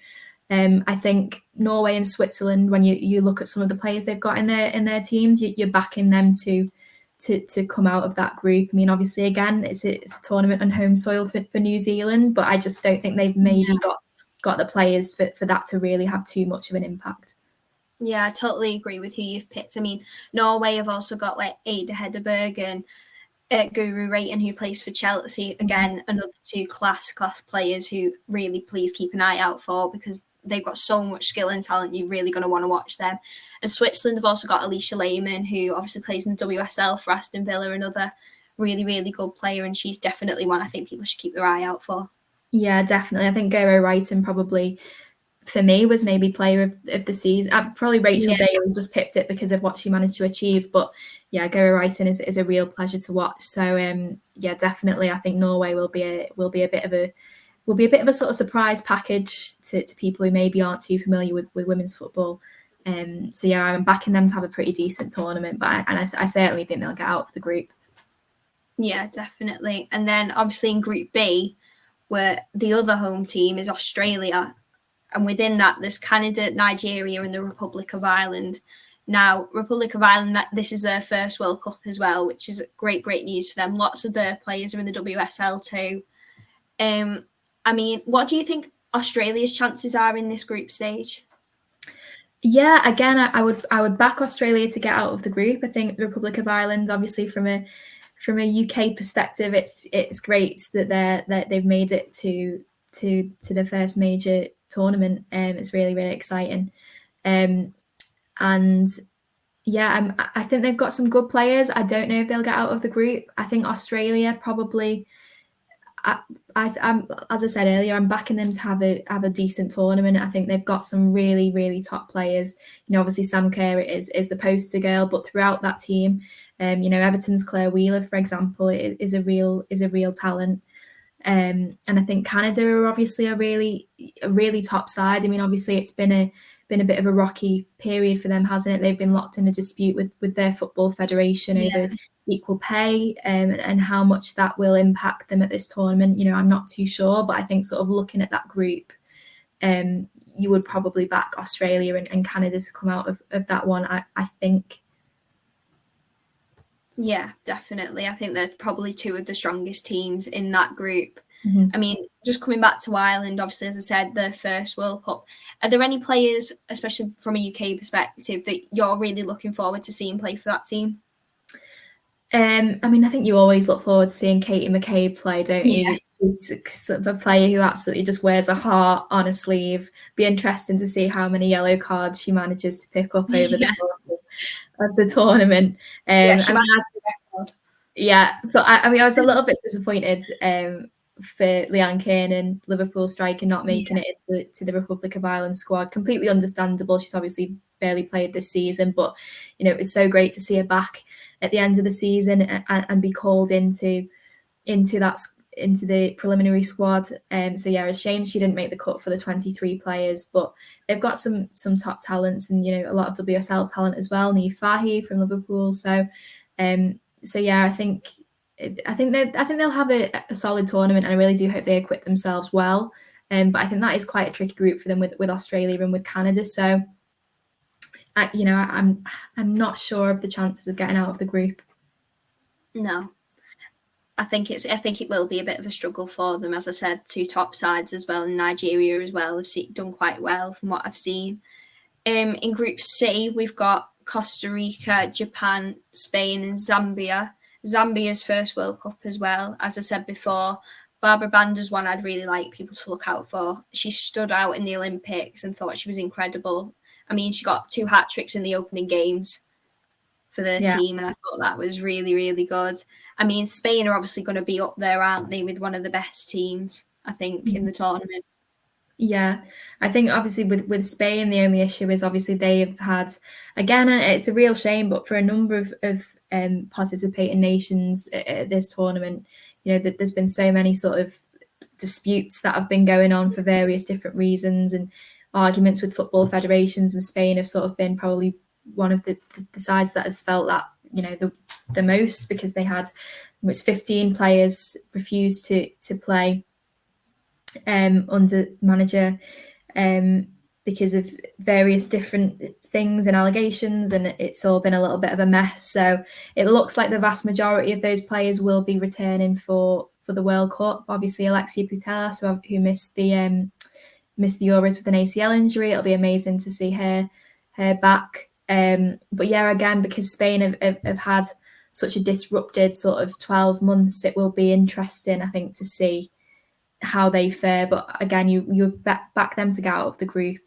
I think Norway and Switzerland, when you look at some of the players they've got in their teams, you're backing them to come out of that group. I mean, obviously, again, it's a tournament on home soil for New Zealand, but I just don't think they've maybe got the players for that to really have too much of an impact. Yeah, I totally agree with who you've picked. I mean, Norway have also got like Ada Hegerberg and Guru Rayton, who plays for Chelsea. Again, another two class players who really please keep an eye out for, because they've got so much skill and talent. You're really going to want to watch them. And Switzerland have also got Alicia Lehmann, who obviously plays in the WSL for Aston Villa, another really, really good player. And she's definitely one I think people should keep their eye out for. Yeah, definitely. I think Goro Wrighton probably, for me, was maybe player of the season. Probably Rachel Daly just picked it because of what she managed to achieve. But yeah, Goro Wrighton is a real pleasure to watch. So yeah, definitely, I think Norway will be a bit of a sort of surprise package to people who maybe aren't too familiar with women's football. So yeah, I'm backing them to have a pretty decent tournament, but I certainly think they'll get out of the group. Yeah, definitely. And then obviously in Group B, where the other home team is Australia, and within that there's Canada, Nigeria, and the Republic of Ireland. Now, Republic of Ireland, this is their first World Cup as well, which is great news for them. Lots of their players are in the WSL too. I mean, what do you think Australia's chances are in this group stage? Yeah, again, I would back Australia to get out of the group. I think the Republic of Ireland, obviously from a UK perspective, it's great that they've made it to the first major tournament. It's really exciting. And yeah, I think they've got some good players. I don't know if they'll get out of the group. I think Australia probably. I'm, as I said earlier, I'm backing them to have a decent tournament. I think they've got some really top players. You know, obviously Sam Kerr is the poster girl, but throughout that team, you know, Everton's Claire Wheeler, for example, is a real talent. And I think Canada are obviously a really top side. I mean, obviously it's been a bit of a rocky period for them, hasn't it? They've been locked in a dispute with their football federation over equal pay, and how much that will impact them at this tournament. You know, I'm not too sure, but I think sort of looking at that group, you would probably back Australia and Canada to come out of that one, I think. Yeah, definitely. I think they're probably two of the strongest teams in that group. Mm-hmm. I mean, just coming back to Ireland, obviously, as I said, their first World Cup. Are there any players, especially from a UK perspective, that you're really looking forward to seeing play for that team? I mean, I think you always look forward to seeing Katie McCabe play, don't you? She's sort of a player who absolutely just wears a heart on a sleeve. Be interesting to see how many yellow cards she manages to pick up over the course of the tournament. Yeah, but I mean, I was a little bit disappointed for Leanne Kiernan, Liverpool striker, not making it into the Republic of Ireland squad. Completely understandable. She's obviously barely played this season, but you know, it was so great to see her back at the end of the season and be called into the preliminary squad. So yeah, it's a shame she didn't make the cut for the 23 players, but they've got some top talents, and you know, a lot of WSL talent as well. Niamh Fahy from Liverpool. So yeah, I think they'll have a solid tournament, and I really do hope they acquit themselves well. But I think that is quite a tricky group for them with Australia and with Canada. So I'm not sure of the chances of getting out of the group. No, I think it will be a bit of a struggle for them. As I said, two top sides as well, and Nigeria as well have done quite well from what I've seen. In Group C, we've got Costa Rica, Japan, Spain, and Zambia. Zambia's first World Cup as well. As I said before, Barbara Bander's one I'd really like people to look out for. She stood out in the Olympics and thought she was incredible. I mean, she got 2 hat-tricks in the opening games for their team, and I thought that was really good. I mean, Spain are obviously going to be up there, aren't they, with one of the best teams, I think, in the tournament. Yeah, I think obviously with Spain, the only issue is obviously they've had, again, it's a real shame, but for a number of participating nations at this tournament, you know, that there's been so many sort of disputes that have been going on for various different reasons, and arguments with football federations, and Spain have sort of been probably one of the sides that has felt that, you know, the most, because they had 15 players refused to play under manager because of various different things and allegations, and it's all been a little bit of a mess. So it looks like the vast majority of those players will be returning for the World Cup. Obviously, Alexia Putellas, who missed the Euros with an ACL injury, it'll be amazing to see her back. But yeah, again, because Spain have had such a disrupted sort of 12 months, it will be interesting, I think, to see how they fare. But again, you back them to get out of the group.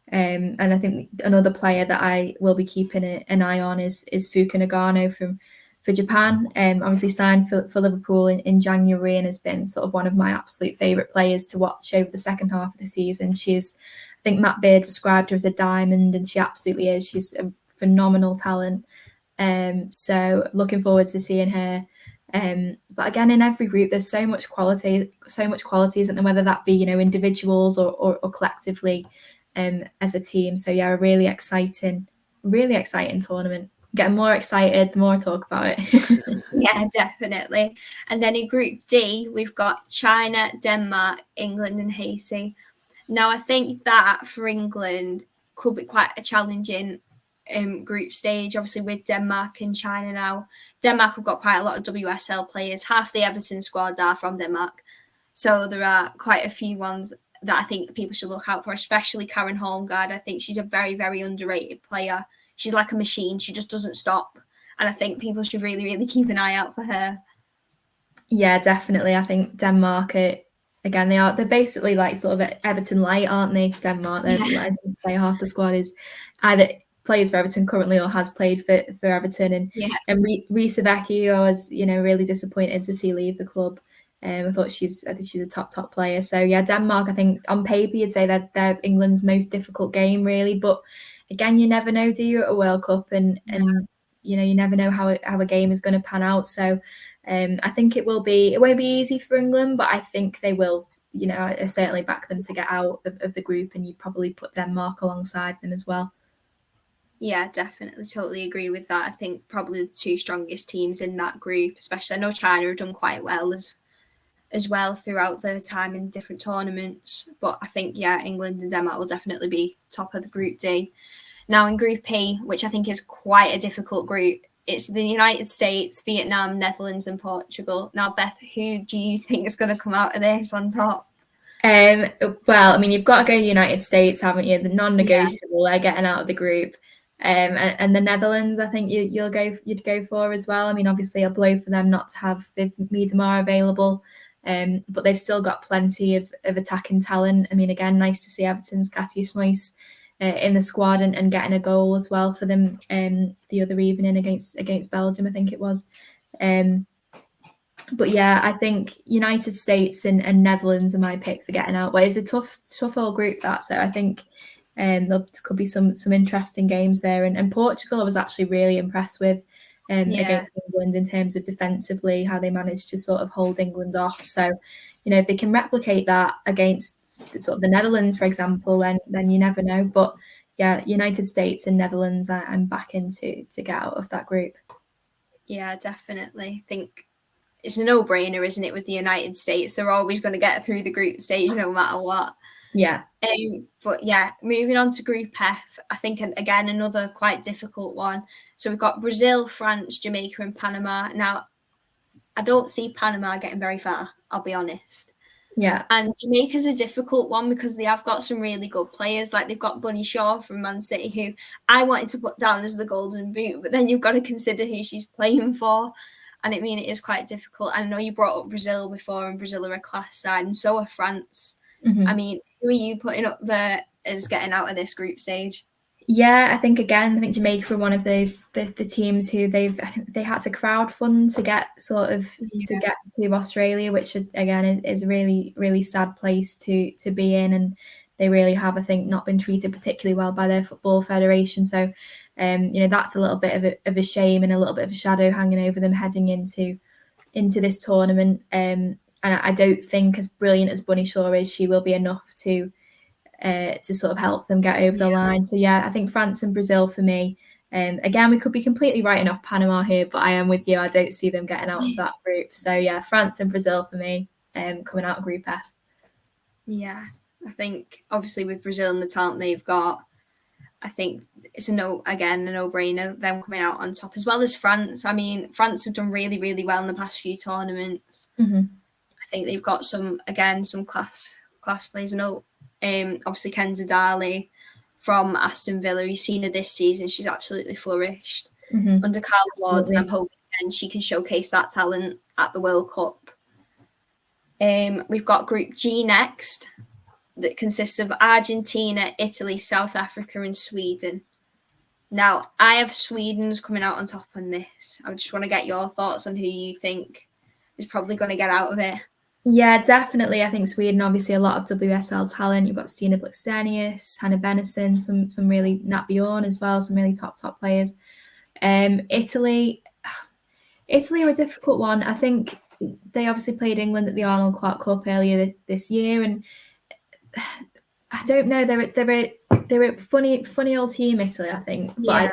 And I think another player that I will be keeping an eye on is Fuka Nagano for Japan. Obviously signed for Liverpool in January and has been sort of one of my absolute favourite players to watch over the second half of the season. I think Matt Beard described her as a diamond, and she absolutely is. She's a phenomenal talent. So looking forward to seeing her. But again, in every group, there's so much quality, isn't there? Whether that be individuals or collectively. As a team. So yeah, a really exciting tournament. Getting more excited the more I talk about it. Yeah, definitely. And then in Group D, we've got China, Denmark, England and Haiti. Now, I think that for England could be quite a challenging group stage, obviously with Denmark and China now. Denmark have got quite a lot of WSL players. Half the Everton squads are from Denmark. So there are quite a few ones that I think people should look out for, especially Karen Holmgaard. I think she's a very, very underrated player. She's like a machine. She just doesn't stop. And I think people should really, really keep an eye out for her. Yeah, definitely. I think Denmark, they're basically like sort of Everton light, aren't they? Denmark, half the squad is either plays for Everton currently or has played for Everton. And Risa Becky, I was really disappointed to see leave the club. I think she's a top player. So yeah, Denmark, I think on paper you'd say that they're England's most difficult game, really. But again, you never know, do you, at a World Cup? And you never know how a game is going to pan out. So I think it won't be easy for England, but I think they will. I certainly back them to get out of the group, and you probably put Denmark alongside them as well. Yeah, definitely. Totally agree with that. I think probably the two strongest teams in that group, especially I know China have done quite well as well throughout their time in different tournaments. But I think, England and Denmark will definitely be top of the Group D. Now in Group E, which I think is quite a difficult group, it's the United States, Vietnam, Netherlands and Portugal. Now, Beth, who do you think is going to come out of this on top? Well, I mean, you've got to go United States, haven't you? The non-negotiable, they're getting out of the group. And the Netherlands, I think you'd go for as well. I mean, obviously a blow for them not to have Viv Miedema available. But they've still got plenty of attacking talent. I mean, again, nice to see Everton's Katia Snoys in the squad and getting a goal as well for them the other evening against Belgium, I think it was. But yeah, I think United States and Netherlands are my pick for getting out. But it's a tough old group, that. So I think there could be some interesting games there. And Portugal, I was actually really impressed with. Against England in terms of defensively, how they managed to sort of hold England off. So, if they can replicate that against sort of the Netherlands, for example, then you never know. But yeah, United States and Netherlands, I'm backing to get out of that group. Yeah, definitely. I think it's a no-brainer, isn't it, with the United States? They're always going to get through the group stage no matter what. Yeah. But yeah, moving on to Group F, I think, again, another quite difficult one. So we've got Brazil, France, Jamaica and Panama. Now, I don't see Panama getting very far, I'll be honest. Yeah. And Jamaica's a difficult one because they have got some really good players. Like they've got Bunny Shaw from Man City, who I wanted to put down as the golden boot, but then you've got to consider who she's playing for. And I mean, it is quite difficult. I know you brought up Brazil before, and Brazil are a class side, and so are France. Mm-hmm. I mean, who are you putting up there as getting out of this group stage? Yeah, I think Jamaica were one of those the teams who they had to crowdfund to get to get to Australia, which again is a really, really sad place to be in, and they really have, I think, not been treated particularly well by their football federation. So that's a little bit of a shame and a little bit of a shadow hanging over them heading into this tournament. And I don't think, as brilliant as Bunny Shaw is, she will be enough to sort of help them get over the line. So yeah, I think France and Brazil for me. Again, we could be completely writing off Panama here, but I am with you. I don't see them getting out of that group. So yeah, France and Brazil for me, coming out of Group F. Yeah, I think obviously with Brazil and the talent they've got, I think it's a no-brainer, them coming out on top, as well as France. I mean, France have done really, really well in the past few tournaments. Mm-hmm. I think they've got some class players. I know, obviously Kenza Darley from Aston Villa. You've seen her this season; she's absolutely flourished under Carla Ward, and I'm hoping and she can showcase that talent at the World Cup. We've got Group G next, that consists of Argentina, Italy, South Africa, and Sweden. Now, I have Sweden's coming out on top on this. I just want to get your thoughts on who you think is probably going to get out of it. Yeah, definitely. I think Sweden, obviously, a lot of WSL talent. You've got Stina Blackstenius, Hannah Bennison, some really Nat Bjorn as well, some really top players. Italy are a difficult one. I think they obviously played England at the Arnold Clark Cup earlier this year, and I don't know. They're a funny old team, Italy. I think, but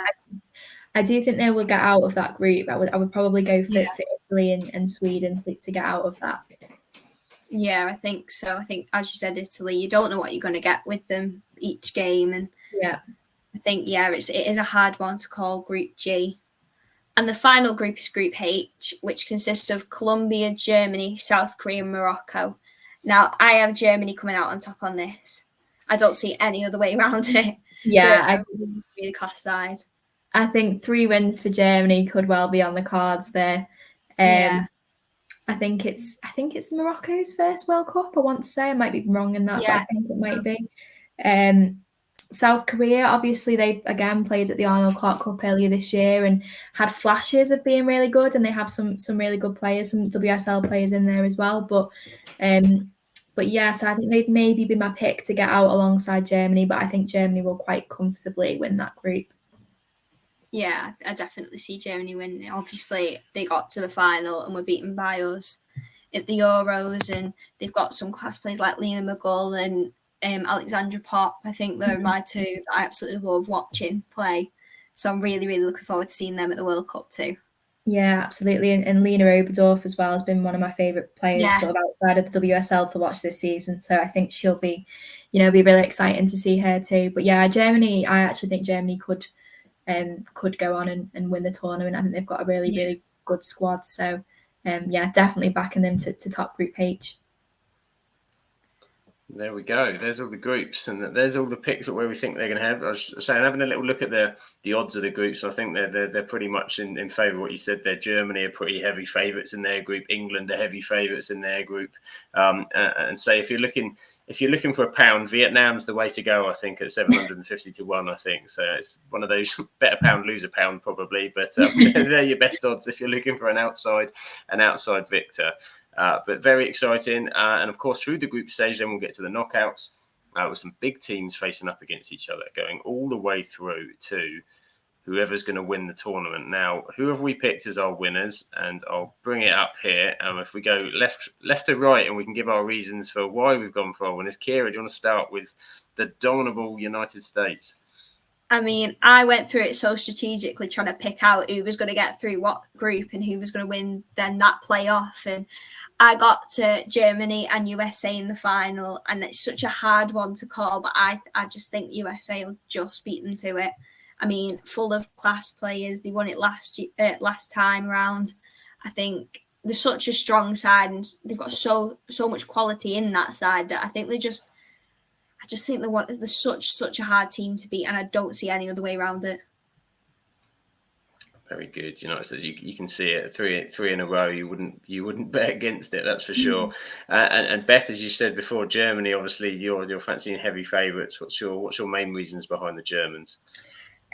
I do think they will get out of that group. I would probably go for Italy and Sweden to get out of that. Yeah, I think so. I think, as you said, Italy, you don't know what you're going to get with them each game. And I think, it is a hard one to call Group G. And the final group is Group H, which consists of Colombia, Germany, South Korea, and Morocco. Now, I have Germany coming out on top on this. I don't see any other way around it. Yeah, I really class side. I think 3 wins for Germany could well be on the cards there. I think it's Morocco's first World Cup. I want to say, I might be wrong in that, but I think it might be. South Korea, obviously, they again played at the Arnold Clark Cup earlier this year and had flashes of being really good, and they have some really good players, some WSL players in there as well. But so I think they'd maybe be my pick to get out alongside Germany, but I think Germany will quite comfortably win that group. Yeah, I definitely see Germany winning. Obviously, they got to the final and were beaten by us at the Euros, and they've got some class players like Lena McGull and Alexandra Pop. I think they're my two that I absolutely love watching play. So I'm really, really looking forward to seeing them at the World Cup too. Yeah, absolutely. And Lena Oberdorf as well has been one of my favourite players sort of outside of the WSL to watch this season. So I think she'll be, be really exciting to see her too. But yeah, Germany, I actually think Germany could go on and win the tournament. I think they've got a really, really good squad. So definitely backing them to top Group H. There we go. There's all the groups, and there's all the picks of where we think they're going to have. I was saying, having a little look at the odds of the groups, I think they're pretty much in favour of what you said there. Germany are pretty heavy favourites in their group. England are heavy favourites in their group. And say if you're looking for a pound, Vietnam's the way to go. I think at 750 to 1. I think so. It's one of those better pound, lose a pound probably, but they're your best odds if you're looking for an outside victor. But very exciting. And of course, through the group stage, then we'll get to the knockouts with some big teams facing up against each other, going all the way through to whoever's going to win the tournament. Now, who have we picked as our winners? And I'll bring it up here. If we go left to right, and we can give our reasons for why we've gone for our winners. Keira, do you want to start with the dominable United States? I mean, I went through it so strategically, trying to pick out who was going to get through what group and who was going to win then that playoff. And I got to Germany and USA in the final, and it's such a hard one to call, but I just think USA will just beat them to it. I mean, full of class players. They won it last time around. I think they're such a strong side, and they've got so much quality in that side that I think I just think they're such a hard team to beat, and I don't see any other way around it. Very good. It says you can see it three in a row. You wouldn't bet against it, that's for sure. And Beth, as you said before, Germany, obviously you're fancying heavy favourites. What's your main reasons behind the Germans?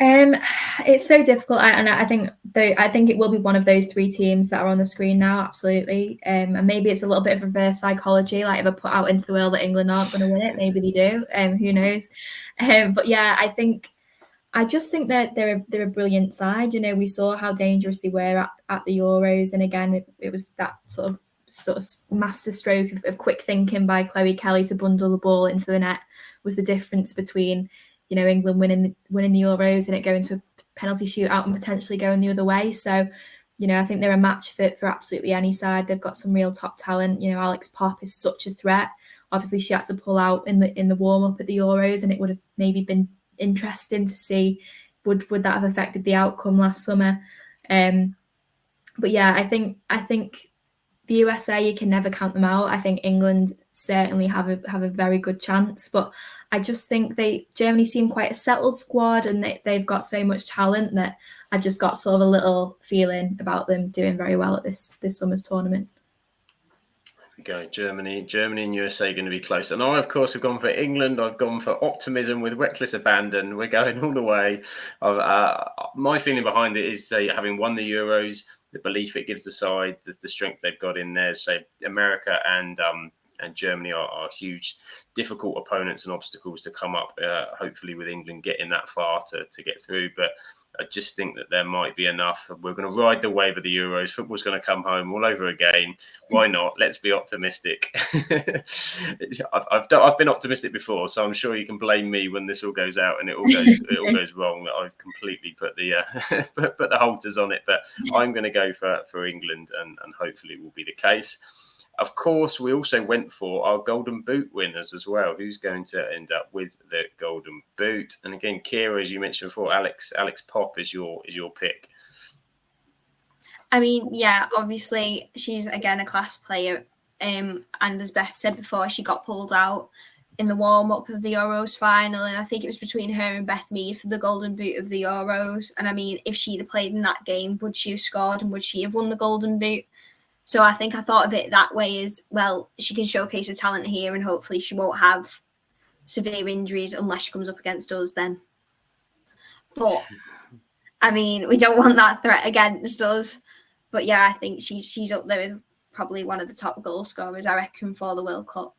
It's so difficult, and I think it will be one of those 3 teams that are on the screen now. Absolutely, and maybe it's a little bit of reverse psychology. Like if I put out into the world that England aren't going to win it, maybe they do. Who knows? But yeah, I just think that they're a brilliant side. We saw how dangerous they were at the Euros, and again, it was that sort of master stroke of quick thinking by Chloe Kelly to bundle the ball into the net was the difference between England winning the Euros and it going to a penalty shootout and potentially going the other way. So, I think they're a match fit for absolutely any side. They've got some real top talent. Alex Pop is such a threat. Obviously, she had to pull out in the warm up at the Euros, and it would have maybe been interesting to see would that have affected the outcome last summer. But yeah, I think the USA, you can never count them out. I think England certainly have a very good chance. But I just think Germany seem quite a settled squad, and they've got so much talent that I've just got sort of a little feeling about them doing very well at this summer's tournament. Go Germany and USA are going to be close, and I of course have gone for England. I've gone for optimism with reckless abandon. We're going all the way. My feeling behind it is having won the Euros, the belief it gives the side, the strength they've got in there. So America and Germany are huge, difficult opponents and obstacles to come up. Hopefully with England getting that far to get through, but I just think that there might be enough. We're going to ride the wave of the Euros. Football's going to come home all over again. Why not? Let's be optimistic. I've been optimistic before, so I'm sure you can blame me when this all goes out and it all goes wrong. I've completely put the put the halters on it, but I'm going to go for England, and hopefully will be the case. Of course, we also went for our Golden Boot winners as well. Who's going to end up with the Golden Boot? And again, Keira, as you mentioned before, Alex Popp is your pick. I mean, yeah, obviously she's again a class player. And as Beth said before, she got pulled out in the warm-up of the Euros final, and I think it was between her and Beth Mead for the Golden Boot of the Euros. And I mean, if she'd have played in that game, would she have scored and would she have won the Golden Boot? So I think I thought of it that way as, well, she can showcase her talent here and hopefully she won't have severe injuries unless she comes up against us then. But, I mean, we don't want that threat against us. But yeah, I think she's up there with probably one of the top goal scorers, I reckon, for the World Cup.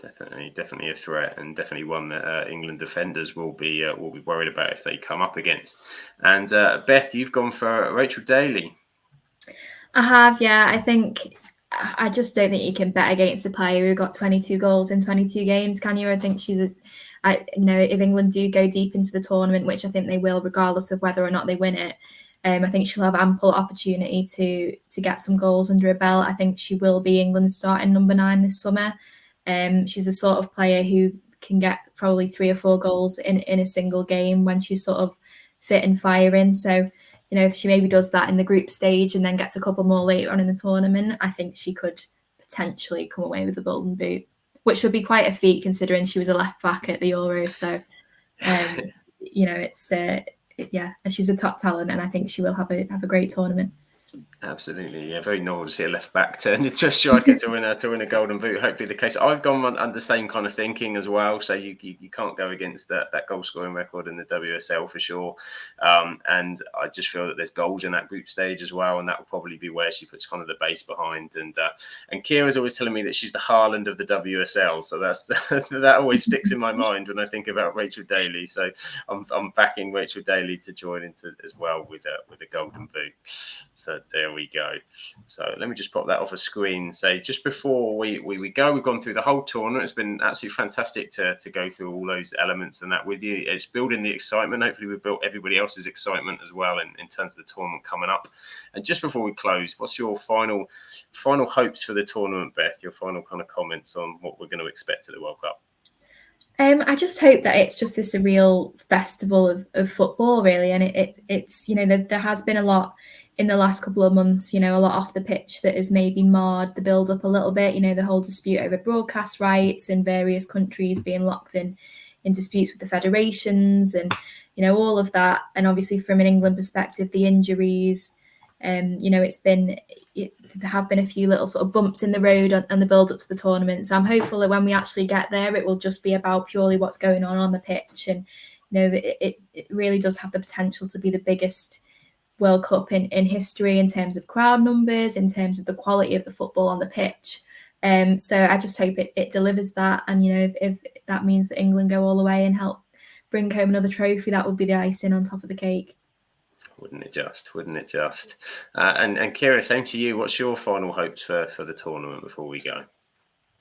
Definitely a threat, and definitely one that England defenders will be worried about if they come up against. And Beth, you've gone for Rachel Daly. I have, yeah. I just don't think you can bet against a player who got 22 goals in 22 games, can you? I think if England do go deep into the tournament, which I think they will, regardless of whether or not they win it, I think she'll have ample opportunity to get some goals under her belt. I think she will be England's starting number 9 this summer. She's the sort of player who can get probably 3 or 4 goals in a single game when she's sort of fit and firing. So, if she maybe does that in the group stage and then gets a couple more later on in the tournament, I think she could potentially come away with the Golden Boot, which would be quite a feat considering she was a left back at the Euros. So, she's a top talent, and I think she will have a great tournament. Absolutely, yeah. Very normal to see a left back turn into a striker to win a Golden Boot. Hopefully, the case. I've gone on the same kind of thinking as well. So you can't go against that goal scoring record in the WSL for sure. And I just feel that there's goals in that group stage as well, and that will probably be where she puts kind of the base behind. And Keira's always telling me that she's the Haaland of the WSL. So that always sticks in my mind when I think about Rachel Daly. So I'm backing Rachel Daly to join into as well with a Golden Boot. So there we go. So let me just pop that off a screen. So just before we go, we've gone through the whole tournament. It's been absolutely fantastic to go through all those elements and that with you. It's building the excitement. Hopefully we've built everybody else's excitement as well in terms of the tournament coming up. And just before we close, what's your final hopes for the tournament, Beth? Your final kind of comments on what we're going to expect at the World Cup? I just hope that it's just this a real festival of football, really. And it's there has been a lot in the last couple of months, a lot off the pitch that has maybe marred the build up a little bit. The whole dispute over broadcast rights in various countries being locked in disputes with the federations and, all of that. And obviously from an England perspective, the injuries, there have been a few little sort of bumps in the road on the build up to the tournament. So I'm hopeful that when we actually get there, it will just be about purely what's going on the pitch. And, it really does have the potential to be the biggest World Cup in history in terms of crowd numbers, in terms of the quality of the football on the pitch. So I just hope it delivers that. And, if that means that England go all the way and help bring home another trophy, that would be the icing on top of the cake. Wouldn't it just? And Keira, same to you. What's your final hopes for the tournament before we go?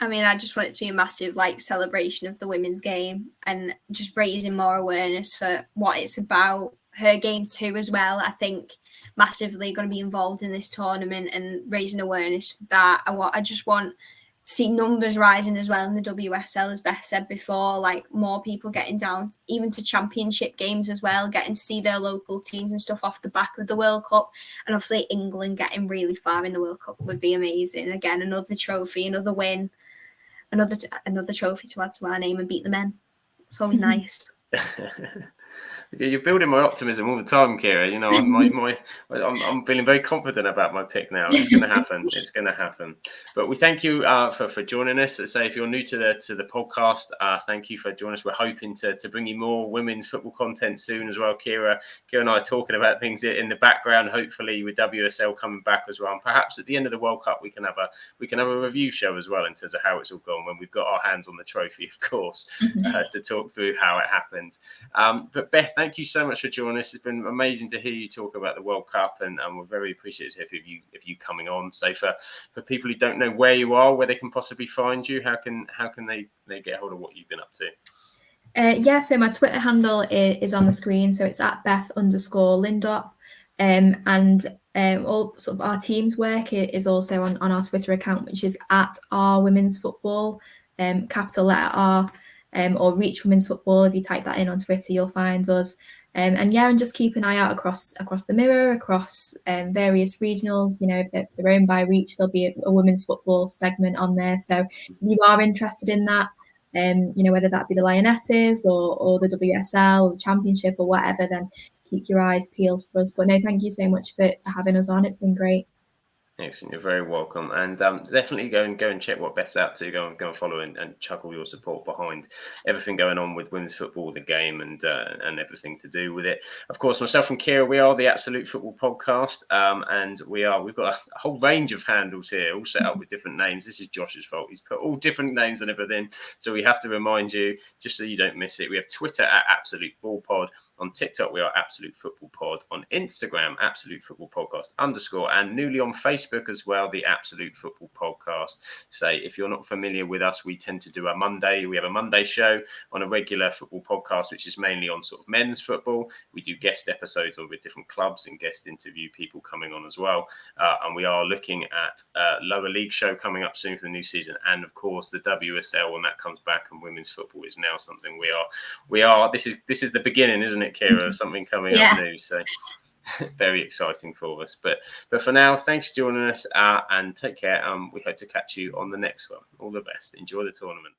I mean, I just want it to be a massive celebration of the women's game and just raising more awareness for what it's about. Her game too as well, I think massively going to be involved in this tournament and raising awareness for that. I just want to see numbers rising as well in the WSL, as Beth said before, more people getting down even to championship games as well, getting to see their local teams and stuff off the back of the World Cup. And obviously England getting really far in the World Cup would be amazing. Again, another trophy, another win. another trophy to add to our name and beat the men. It's always nice. You're building my optimism all the time, Keira. You know, I'm feeling very confident about my pick now. It's going to happen. It's going to happen. But we thank you for joining us. Say if you're new to the podcast, thank you for joining us. We're hoping to bring you more women's football content soon as well. Keira and I are talking about things in the background. Hopefully, with WSL coming back as well, and perhaps at the end of the World Cup, we can have a review show as well in terms of how it's all gone when we've got our hands on the trophy, of course, to talk through how it happened. But Beth, thank you so much for joining us. It's been amazing to hear you talk about the World Cup, and we're very appreciative of you coming on. So for people who don't know where you are, where they can possibly find you, how can they get hold of what you've been up to? So my Twitter handle is on the screen. So it's at Beth_Lindop. And all sort of our team's work is also on our Twitter account, which is at our women's football, capital letter R. Or Reach Women's Football. If you type that in on Twitter, you'll find us. And just keep an eye out across the mirror, across various regionals. You know, if they're owned by Reach, there'll be a women's football segment on there. So if you are interested in that, whether that be the Lionesses or the WSL or the Championship or whatever, then keep your eyes peeled for us. But no, thank you so much for having us on. It's been great. Excellent, you're very welcome, and definitely go and check what Beth's out to. Go and follow and chuck all your support behind everything going on with women's football, the game, and everything to do with it. Of course, myself and Keira, we are the Absolute Football Podcast, and we've got a whole range of handles here, all set up with different names. This is Josh's fault; he's put all different names and everything, so we have to remind you just so you don't miss it. We have Twitter at Absolute Ball Pod. On TikTok, we are Absolute Football Pod. On Instagram, Absolute Football Podcast _, and newly on Facebook as well, the Absolute Football Podcast. So if you're not familiar with us, we tend to do a Monday. We have a Monday show on a regular football podcast, which is mainly on sort of men's football. We do guest episodes on with different clubs and guest interview people coming on as well. And we are looking at lower league show coming up soon for the new season. And of course, the WSL, when that comes back, and women's football is now something we are. This is the beginning, isn't it, Keira? Something coming up new. So very exciting for us. But for now, thanks for joining us, and take care. We hope to catch you on the next one. All the best. Enjoy the tournament.